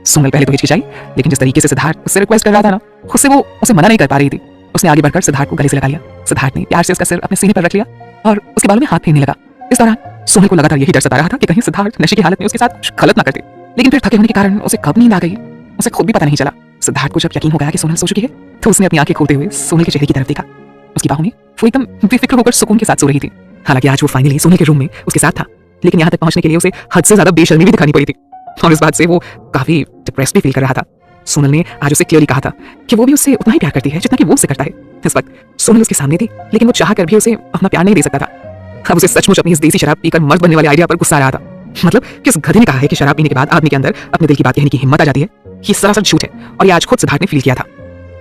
सोनल पहले तो हिचकिचाई, लेकिन जिस तरीके से सिद्धार्थ उससे रिक्वेस्ट कर रहा था ना, खुद से वो उसे मना नहीं कर पा रही थी। उसने आगे बढ़कर सिद्धार्थ को गले से लगा लिया। सिद्धार्थ ने प्यार से उसका सिर अपने सीने पर रख लिया और उसके बालों में हाथ फेरने लगा। इस दौरान सोनल को लगातार यही डर सता रहा था कि कहीं सिद्धार्थ नशे की हालत में उसके साथ कुछ गलत ना कर दे। लेकिन फिर थके होने के कारण उसे कब नींद आ गई, उसे खुद भी पता नहीं चला। सिद्धार्थ को जब यकीन हो गया कि सोनल सो चुकी है, तो उसने अपनी आंखें खोलते हुए सोनल के चेहरे की तरफ देखा। उसकी बाहों में वो एकदम बेफिक्र होकर सुकून के साथ सो रही थी। हालांकि आज वो फाइनली सोनल के रूम में उसके साथ था, लेकिन यहाँ तक पहुंचने के लिए उसे हद से ज्यादा बेशर्मी भी दिखानी पड़ी थी और इस बात से वो काफी डिप्रेस्ड भी फील कर रहा था। सोनल ने आज उसे क्लियरली कहा था कि वो भी उससे उतना ही प्यार करती है जितना कि वो उससे करता है। इस वक्त सोनल उसके सामने थी, लेकिन वो चाह कर भी उसे अपना प्यार नहीं दे सकता था। अब उसे सचमुच अपनी इस देसी शराब पीकर मर्द बनने वाले आइडिया पर गुस्सा आ रहा था। मतलब किस गधे ने कहा है कि शराब पीने के बाद आदमी के अंदर अपने दिल की बात कहने की हिम्मत आ जाती है? ये सरासर झूठ है और ये आज खुद सिद्धार्थ ने फील किया था।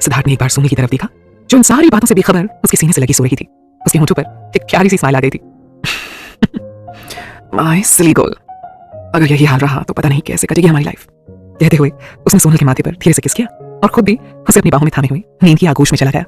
सिद्धार्थ ने एक बार सोनल की तरफ देखा, जो इन सारी बातों से बेखबर उसके सीने से लगी सो रही थी। उसके होंठों पर एक प्यारी सी स्माइल आ गई थी। माय सिली गर्ल, अगर यही हाल रहा तो पता नहीं कैसे कटेगी हमारी लाइफ। कहते हुए उसने सोनल के माथे पर धीरे से किस किया और खुद भी उसे अपनी बाहों में थामे हुए नींद की आगोश में चला गया।